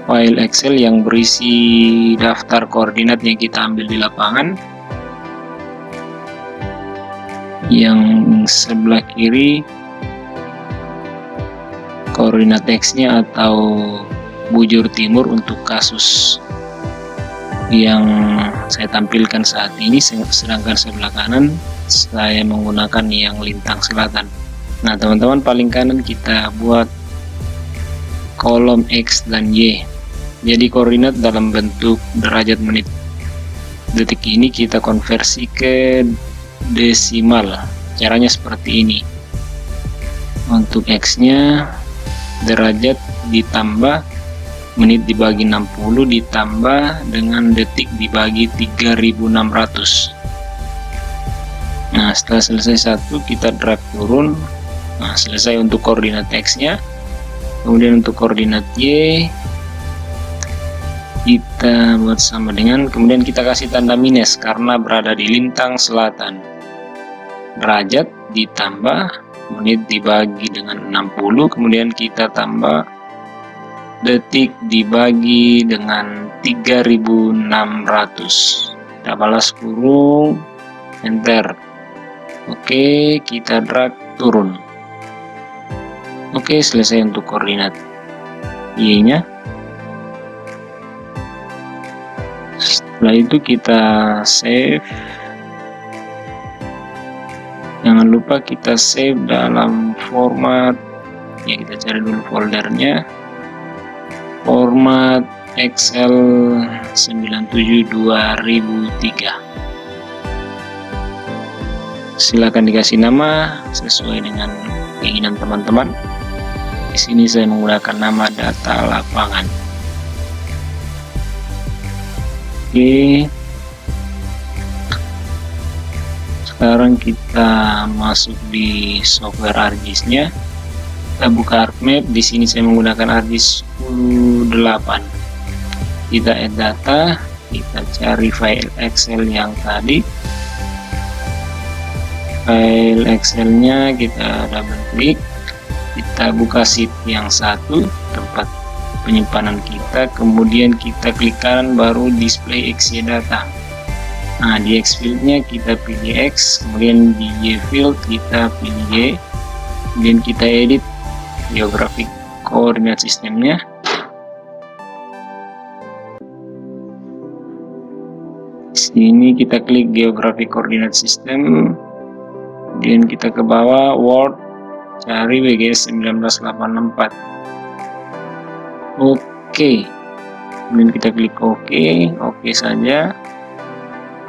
file Excel yang berisi daftar koordinat yang kita ambil di lapangan. Yang sebelah kiri koordinat X-nya atau bujur timur untuk kasus yang saya tampilkan saat ini, sedangkan sebelah kanan saya menggunakan yang lintang selatan. Nah teman-teman, paling kanan kita buat kolom X dan Y. Jadi koordinat dalam bentuk derajat menit detik ini kita konversi ke desimal. Caranya seperti ini. Untuk X nya derajat ditambah menit dibagi 60 ditambah dengan detik dibagi 3600. Nah setelah selesai satu kita drag turun. Nah selesai untuk koordinat X nya. Kemudian untuk koordinat Y kita buat sama dengan, kemudian kita kasih tanda minus karena berada di lintang selatan. Derajat ditambah menit dibagi dengan 60, kemudian kita tambah detik dibagi dengan 3600. Kita balas kurung, enter. Oke, kita drag turun. Oke, selesai untuk koordinat Y nya. Setelah itu kita save. Jangan lupa kita save dalam format ya, kita cari dulu foldernya, format Excel 97-2003. Silakan dikasih nama sesuai dengan keinginan teman-teman. Di sini saya menggunakan nama data lapangan. Oke, sekarang kita masuk di software ArcGIS-nya. Kita buka ArcMap. Di sini saya menggunakan ArcGIS 10.8. Kita add data, kita cari file Excel yang tadi. File Excel-nya kita double klik. Kita buka sheet yang satu, tempat penyimpanan kita, kemudian kita klik kanan baru display XY data. Nah di X field-nya kita pilih X, kemudian di Y field kita pilih Y, kemudian kita edit geographic koordinat sistemnya. Di sini kita klik geographic koordinat sistem, kemudian kita ke bawah Word, cari WGS 1984. Oke, kemudian kita klik oke saja.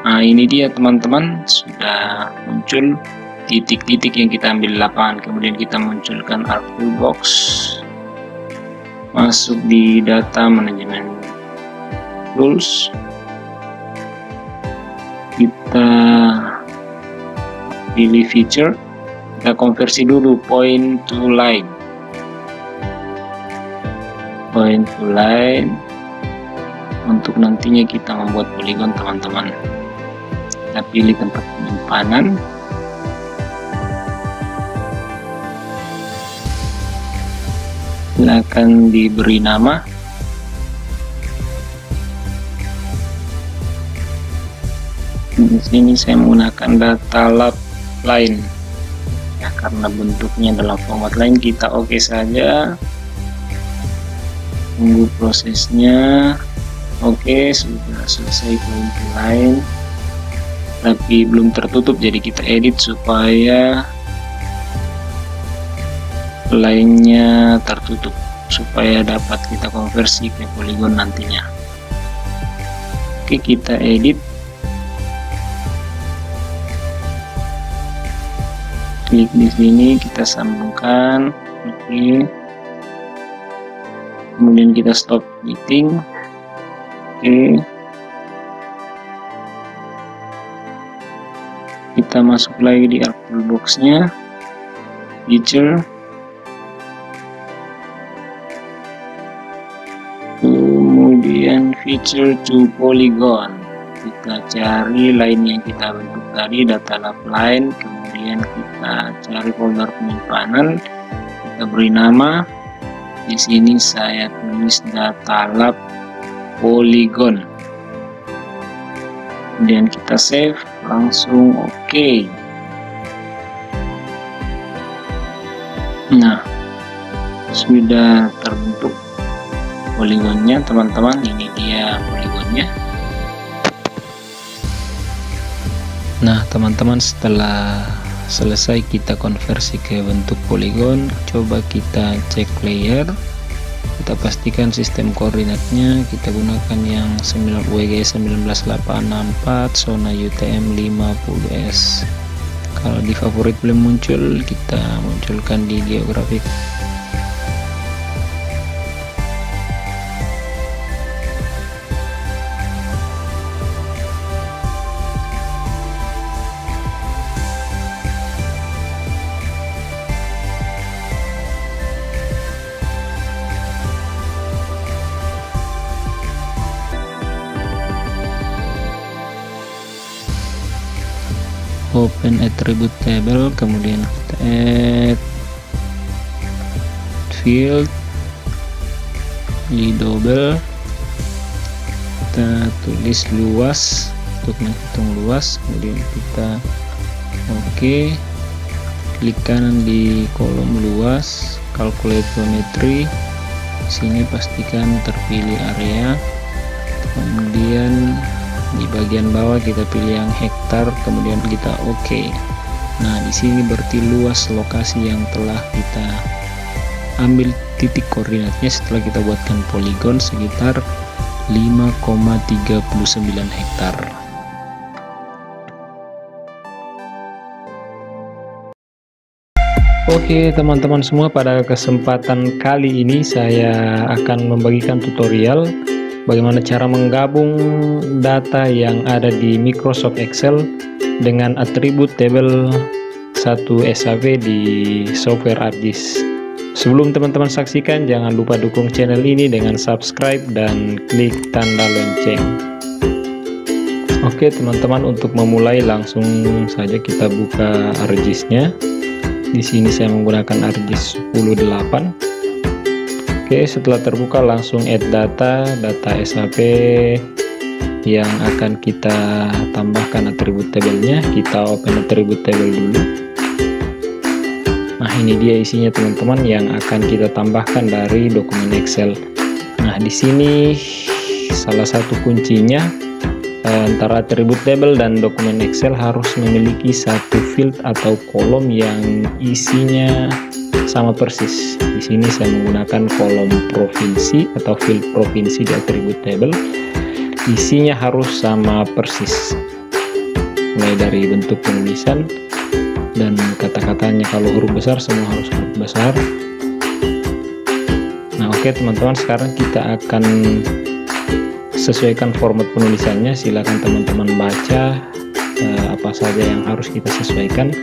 Nah, ini dia teman-teman, sudah muncul titik-titik yang kita ambil di lapangan. Kemudian kita munculkan Arc Toolbox, masuk di data manajemen tools, kita pilih feature, kita konversi dulu point to line. Untuk nantinya kita membuat poligon teman-teman. Kita pilih tempat penyimpanan, silakan diberi nama. Di sini saya menggunakan data lab line ya, karena bentuknya dalam format line. Kita oke saja, tunggu prosesnya. Oke, sudah selesai point to line, tapi belum tertutup, jadi kita edit supaya line-nya tertutup, supaya dapat kita konversi ke poligon nantinya. Oke, kita edit, klik di sini, kita sambungkan. Oke, kemudian kita stop editing. Oke, kita masuk lagi di Arc Toolbox-nya, feature, kemudian feature to polygon. Kita cari line yang kita bentuk tadi, data lab line, kemudian kita cari folder penyimpanan, kita beri nama. Di sini saya tulis data lab polygon, kemudian kita save, langsung oke. Nah, sudah terbentuk poligonnya teman-teman. Ini dia poligonnya. Nah teman-teman, setelah selesai kita konversi ke bentuk poligon, coba kita cek layer. Kita pastikan sistem koordinatnya kita gunakan yang WG 19864, zona UTM 50S. Kalau di favorit belum muncul, kita munculkan di geografik. Open attribute table, kemudian kita add field di double, kita tulis luas untuk menghitung luas, kemudian kita oke, klik kanan di kolom luas, calculate geometry. Sini pastikan terpilih area, kemudian di bagian bawah kita pilih yang hektar, kemudian kita oke. Nah di sini berarti luas lokasi yang telah kita ambil titik koordinatnya setelah kita buatkan poligon sekitar 5,39 hektar. Oke teman-teman semua, pada kesempatan kali ini saya akan membagikan tutorial bagaimana cara menggabung data yang ada di Microsoft Excel dengan atribut table 1 SAP di software ArcGIS. Sebelum teman-teman saksikan, jangan lupa dukung channel ini dengan subscribe dan klik tanda lonceng. Oke teman-teman, untuk memulai langsung saja kita buka ArcGIS-nya. Di sini saya menggunakan ArcGIS 10.8. Oke, setelah terbuka langsung add data SAP yang akan kita tambahkan atribut tabelnya. Kita open atribut table dulu. Nah ini dia isinya teman-teman yang akan kita tambahkan dari dokumen Excel. Nah di sini salah satu kuncinya, antara atribut table dan dokumen Excel harus memiliki satu field atau kolom yang isinya sama persis. Di sini saya menggunakan kolom provinsi atau field provinsi di atribut table. Isinya harus sama persis, mulai dari bentuk penulisan dan kata-katanya. Kalau huruf besar semua harus huruf besar. Nah, oke teman-teman, sekarang kita akan sesuaikan format penulisannya. Silakan teman-teman baca apa saja yang harus kita sesuaikan.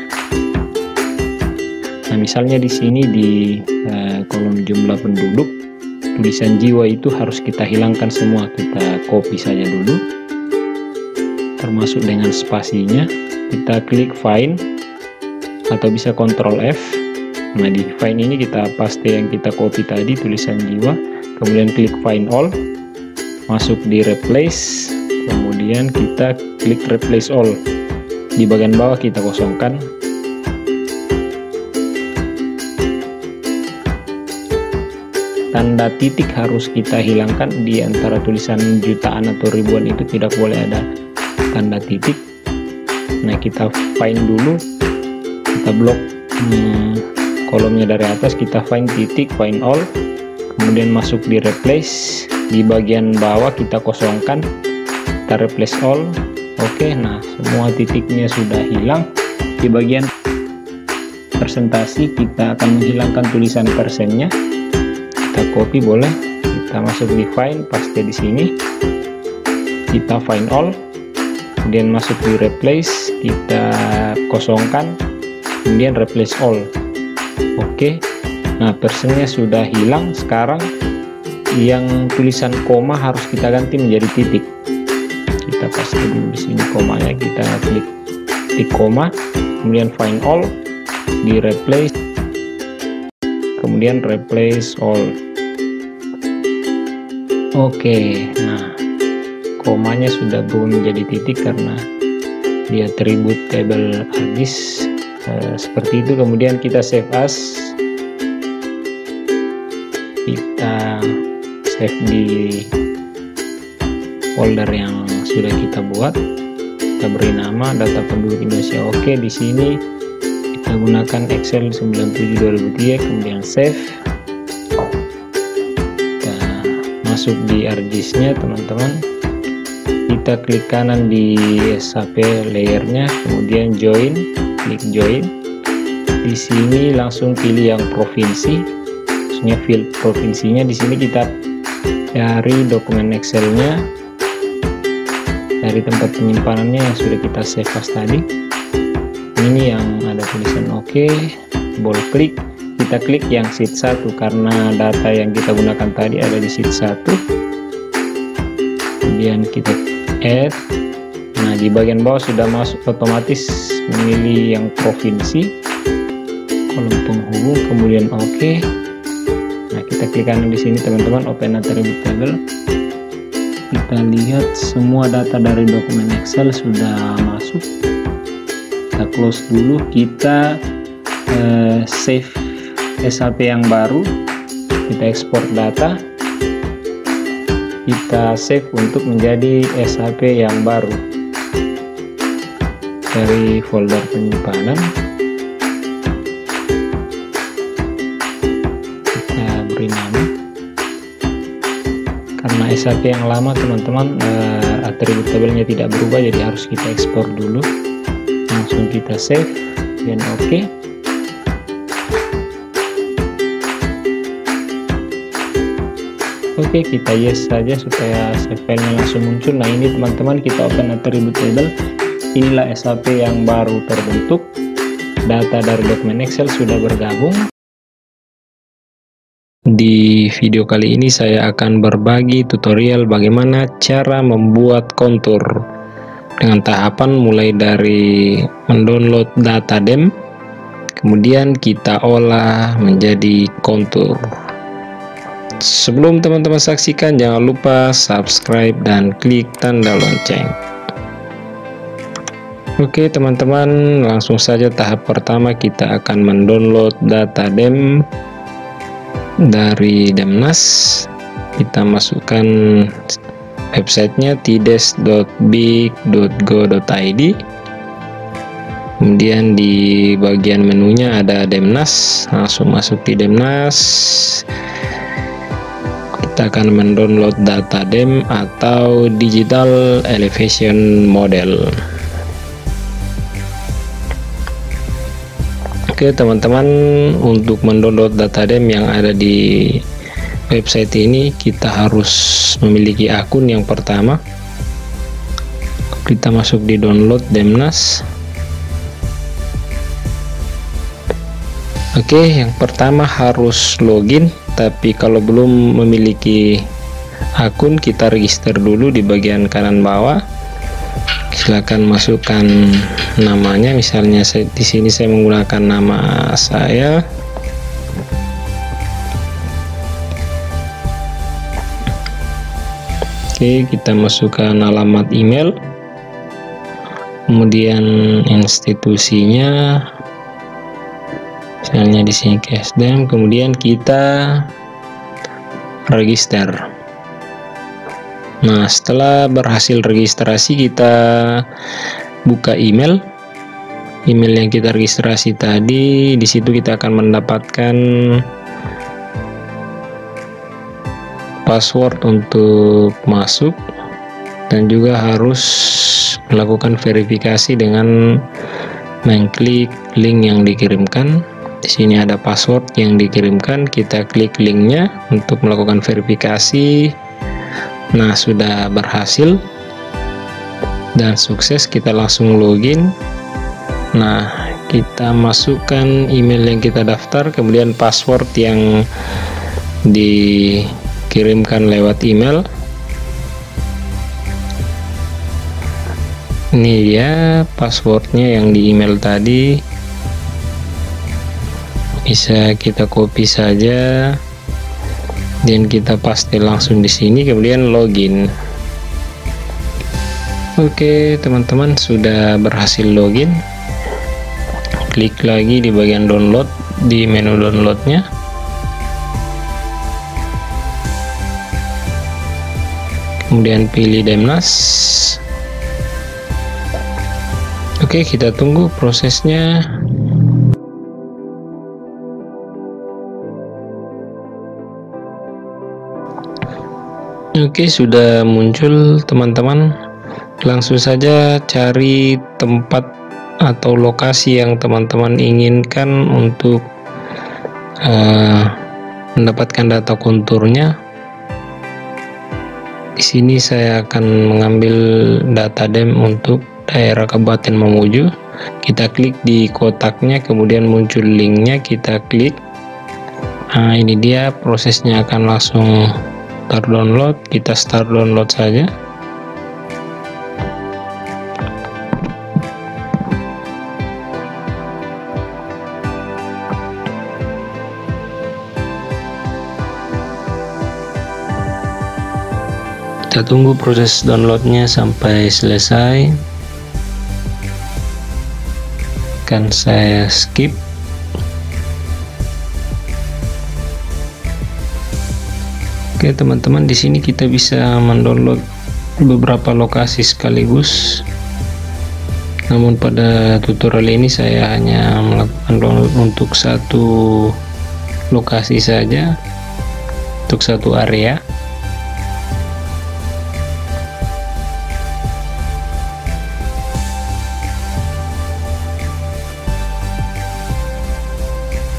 Nah, misalnya di sini di kolom jumlah penduduk, tulisan jiwa itu harus kita hilangkan semua. Kita copy saja dulu, termasuk dengan spasinya. Kita klik find atau bisa Ctrl F. Nah, di find ini kita paste yang kita copy tadi, tulisan jiwa, kemudian klik find all, masuk di replace, kemudian kita klik replace all. Di bagian bawah kita kosongkan. Tanda titik harus kita hilangkan di antara tulisan jutaan atau ribuan, itu tidak boleh ada tanda titik. Nah, kita find dulu, kita blok kolomnya dari atas, kita find titik, find all, kemudian masuk di replace. Di bagian bawah kita kosongkan, kita replace all. Oke, nah semua titiknya sudah hilang. Di bagian presentasi kita akan menghilangkan tulisan persennya. Kita copy boleh, kita masuk di find, paste di sini, kita find all, kemudian masuk di replace, kita kosongkan, kemudian replace all. Oke, nah persennya sudah hilang. Sekarang yang tulisan koma harus kita ganti menjadi titik. Kita paste dulu di sini komanya, kita klik titik koma, kemudian find all, di replace, kemudian replace all. Oke, nah komanya sudah berubah menjadi titik karena di atribut table ArcGIS seperti itu. Kemudian kita save as, kita save di folder yang sudah kita buat. Kita beri nama data penduduk Indonesia. Oke, di sini kita gunakan Excel 97/2003, kemudian save. Masuk di ArcGIS-nya teman-teman, kita klik kanan di SAP layernya, kemudian join, klik join. Di sini langsung pilih yang provinsi, maksudnya field provinsinya. Di sini kita cari dokumen Excel-nya dari tempat penyimpanannya yang sudah kita save as tadi. Ini yang ada tulisan oke, bold klik. Kita klik yang sheet 1 karena data yang kita gunakan tadi ada di sheet 1. Kemudian kita add. Nah, di bagian bawah sudah masuk otomatis memilih yang provinsi, kolom penghubung, kemudian oke. Nah, kita klik kanan di sini teman-teman, open attribute table. Kita lihat semua data dari dokumen Excel sudah masuk. Kita close dulu, kita save SAP yang baru, kita ekspor data, kita save untuk menjadi SAP yang baru dari folder penyimpanan. Kita beri nama, karena SAP yang lama teman-teman atribut tabelnya tidak berubah, jadi harus kita ekspor dulu. Langsung kita save dan oke. Oke, kita yes saja supaya save filenya langsung muncul. Nah, ini teman-teman, kita open attribute table. Inilah SAP yang baru terbentuk. Data dari dokumen Excel sudah bergabung. Di video kali ini saya akan berbagi tutorial bagaimana cara membuat kontur dengan tahapan mulai dari mendownload data DEM, kemudian kita olah menjadi kontur. Sebelum teman-teman saksikan, jangan lupa subscribe dan klik tanda lonceng. Oke teman-teman, langsung saja tahap pertama, kita akan mendownload data DEM dari Demnas. Kita masukkan websitenya tides.big.go.id. Kemudian di bagian menunya ada Demnas, langsung masuk di Demnas. Kita akan mendownload data DEM atau Digital Elevation Model. Oke teman-teman, untuk mendownload data DEM yang ada di website ini kita harus memiliki akun. Yang pertama, kita masuk di download Demnas. Oke, yang pertama harus login, tapi kalau belum memiliki akun kita register dulu di bagian kanan bawah. Silakan masukkan namanya, misalnya di sini saya menggunakan nama saya. Oke, kita masukkan alamat email, kemudian institusinya, misalnya di sini KSDM, kemudian kita register. Nah, setelah berhasil registrasi kita buka email yang kita registrasi tadi. Di situ kita akan mendapatkan password untuk masuk dan juga harus melakukan verifikasi dengan mengklik link yang dikirimkan. Di sini ada password yang dikirimkan, kita klik linknya untuk melakukan verifikasi. Nah, sudah berhasil dan sukses, kita langsung login. Nah, kita masukkan email yang kita daftar, kemudian password yang dikirimkan lewat email. Ini dia passwordnya yang di email tadi. Bisa kita copy saja dan kita paste langsung di sini, kemudian login. Oke teman-teman, sudah berhasil login. Klik lagi di bagian download, di menu downloadnya. Kemudian pilih Demnas. Oke, kita tunggu prosesnya. Oke, sudah muncul teman-teman. Langsung saja cari tempat atau lokasi yang teman-teman inginkan untuk mendapatkan data konturnya. Di sini saya akan mengambil data DEM untuk daerah Kabupaten Mamuju. Kita klik di kotaknya, kemudian muncul linknya, kita klik. Nah, ini dia prosesnya akan langsung terdownload. Kita start download saja. Kita tunggu proses downloadnya sampai selesai. Akan saya skip. Oke teman-teman, di sini kita bisa mendownload beberapa lokasi sekaligus. Namun pada tutorial ini saya hanya melakukan download untuk satu lokasi saja, untuk satu area.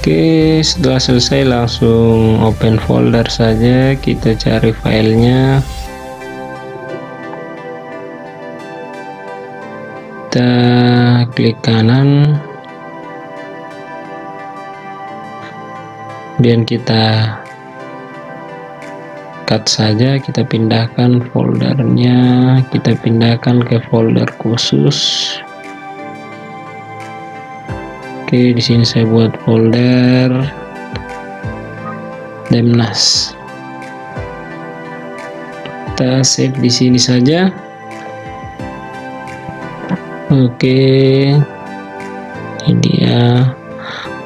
Oke, setelah selesai langsung open folder saja. Kita cari filenya, kita klik kanan, kemudian kita cut saja, kita pindahkan foldernya, kita pindahkan ke folder khusus. Oke, di sini saya buat folder Demnas. Kita save di sini saja. Oke, ini dia.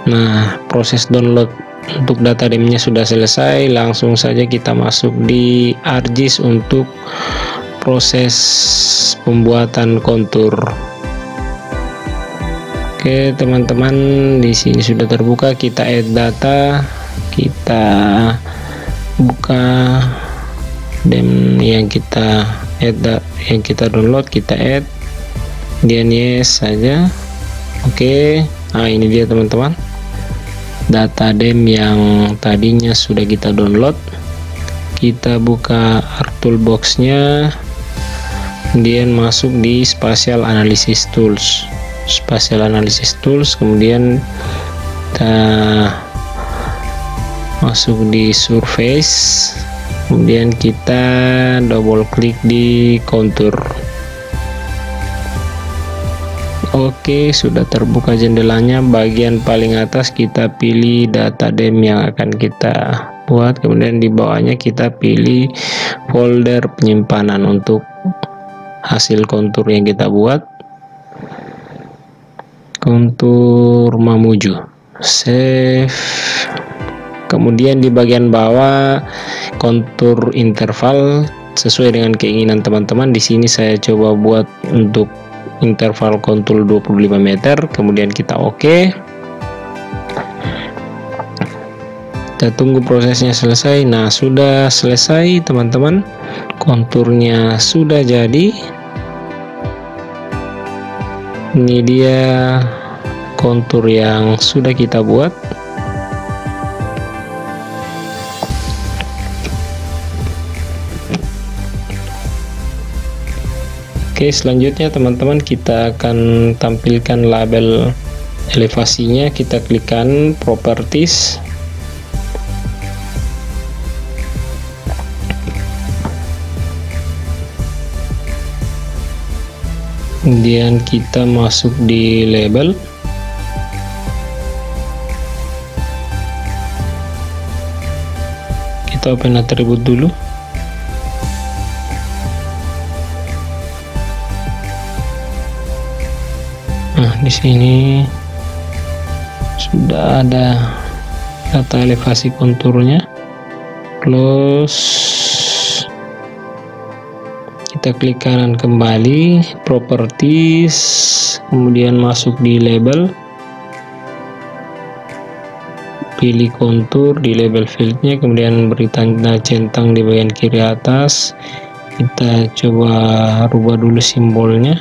Nah, proses download untuk data DEM-nya sudah selesai. Langsung saja kita masuk di ArcGIS untuk proses pembuatan kontur. Oke teman-teman, di sini sudah terbuka. Kita add data, kita buka dem yang kita yang kita download, kita add, kemudian yes saja. Oke, nah ini dia teman-teman, data dem yang tadinya sudah kita download. Kita buka ArcToolbox-nya, kemudian masuk di Spatial Analysis Tools, kemudian kita masuk di Surface, kemudian kita double klik di Contour. Oke, sudah terbuka jendelanya. Bagian paling atas kita pilih data dem yang akan kita buat, kemudian di bawahnya kita pilih folder penyimpanan untuk hasil kontur yang kita buat, kontur Mamuju. Save. Kemudian di bagian bawah kontur interval sesuai dengan keinginan teman-teman. Di sini saya coba buat untuk interval kontur 25 meter, kemudian kita oke. Kita tunggu prosesnya selesai. Nah, sudah selesai teman-teman, konturnya sudah jadi. Ini dia kontur yang sudah kita buat. Oke, selanjutnya teman-teman kita akan tampilkan label elevasinya. Kita klik kanan properties, kemudian kita masuk di label, kita open atribut dulu. Nah, di sini sudah ada data elevasi konturnya. Close. Kita klik kanan kembali, properties, kemudian masuk di label, pilih kontur di label fieldnya, kemudian beri tanda centang di bagian kiri atas. Kita coba rubah dulu simbolnya.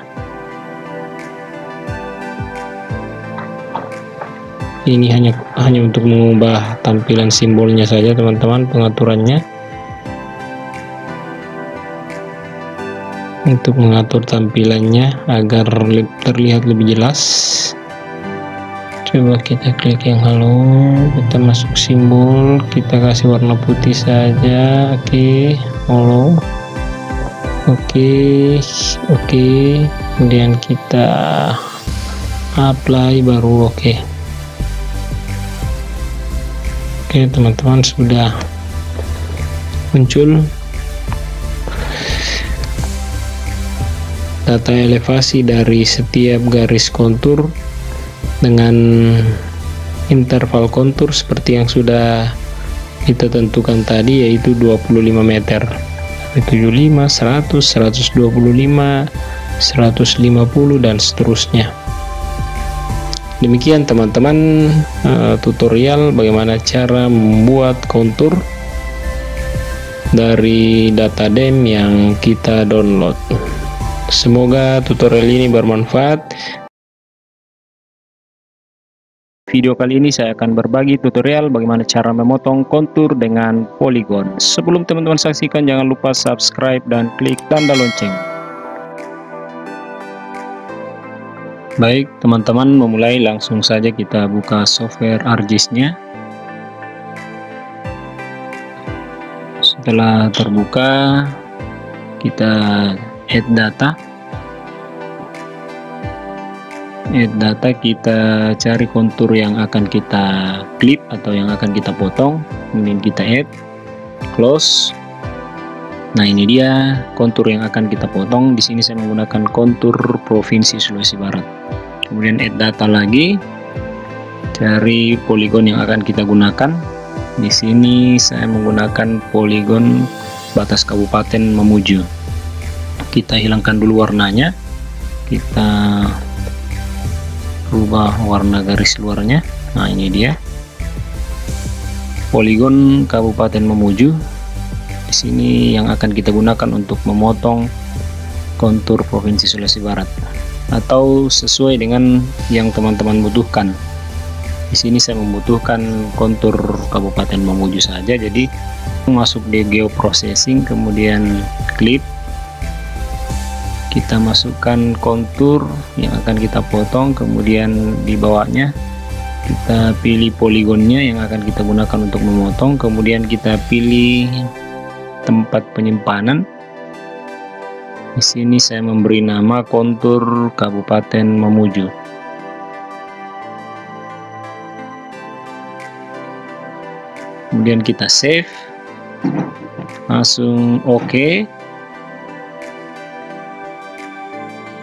Ini hanya untuk mengubah tampilan simbolnya saja teman-teman, pengaturannya. Untuk mengatur tampilannya agar terlihat lebih jelas, coba kita klik yang halo, kita masuk simbol, kita kasih warna putih saja. Oke, halo. Oke, kemudian kita apply, baru oke. Oke teman-teman, sudah muncul data elevasi dari setiap garis kontur dengan interval kontur seperti yang sudah kita tentukan tadi, yaitu 25 meter, 75, 100, 125, 150 dan seterusnya. Demikian teman-teman tutorial bagaimana cara membuat kontur dari data dem yang kita download. Semoga tutorial ini bermanfaat. Video kali ini saya akan berbagi tutorial bagaimana cara memotong kontur dengan poligon. Sebelum teman-teman saksikan, jangan lupa subscribe dan klik tanda lonceng. Baik teman-teman, memulai langsung saja kita buka software ArcGIS-nya. Setelah terbuka, kita add data. Kita cari kontur yang akan kita clip atau yang akan kita potong, kemudian kita add, close. Nah, ini dia kontur yang akan kita potong. Di sini saya menggunakan kontur Provinsi Sulawesi Barat. Kemudian add data lagi, cari poligon yang akan kita gunakan. Di sini saya menggunakan poligon batas Kabupaten Mamuju. Kita hilangkan dulu warnanya, kita rubah warna garis luarnya. Nah, ini dia poligon Kabupaten Mamuju. Di sini yang akan kita gunakan untuk memotong kontur Provinsi Sulawesi Barat, atau sesuai dengan yang teman-teman butuhkan. Di sini saya membutuhkan kontur Kabupaten Mamuju saja, jadi masuk di geoprocessing, kemudian clip, kita masukkan kontur yang akan kita potong, kemudian di bawahnya kita pilih poligonnya yang akan kita gunakan untuk memotong, kemudian kita pilih tempat penyimpanan. Di sini saya memberi nama kontur Kabupaten Mamuju. Kemudian kita save, langsung OK.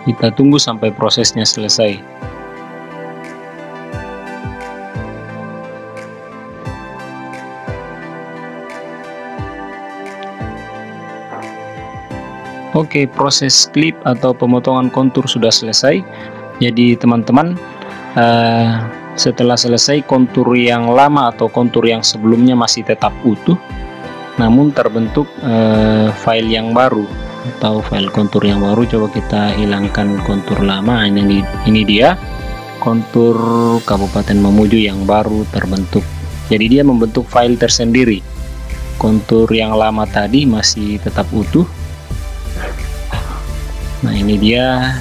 Kita tunggu sampai prosesnya selesai. Oke, proses klip atau pemotongan kontur sudah selesai. Jadi teman-teman, setelah selesai, kontur yang lama atau kontur yang sebelumnya masih tetap utuh, namun terbentuk file yang baru atau file kontur yang baru. Coba kita hilangkan kontur lama. Ini dia kontur Kabupaten Mamuju yang baru terbentuk. Jadi dia membentuk file tersendiri. Kontur yang lama tadi masih tetap utuh. Nah, ini dia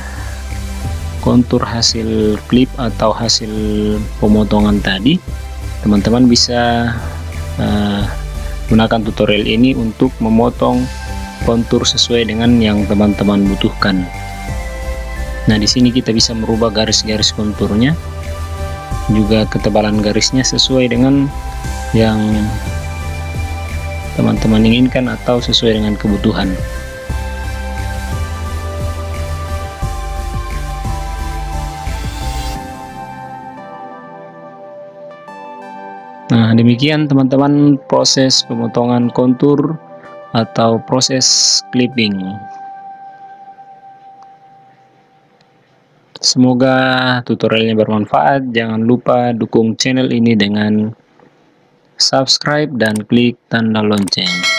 kontur hasil klip atau hasil pemotongan tadi. Teman-teman bisa gunakan tutorial ini untuk memotong kontur sesuai dengan yang teman-teman butuhkan. Nah, di sini kita bisa merubah garis-garis konturnya, juga ketebalan garisnya sesuai dengan yang teman-teman inginkan atau sesuai dengan kebutuhan. Nah, demikian teman-teman proses pemotongan kontur atau proses clipping. Semoga tutorialnya bermanfaat. Jangan lupa dukung channel ini dengan subscribe dan klik tanda lonceng.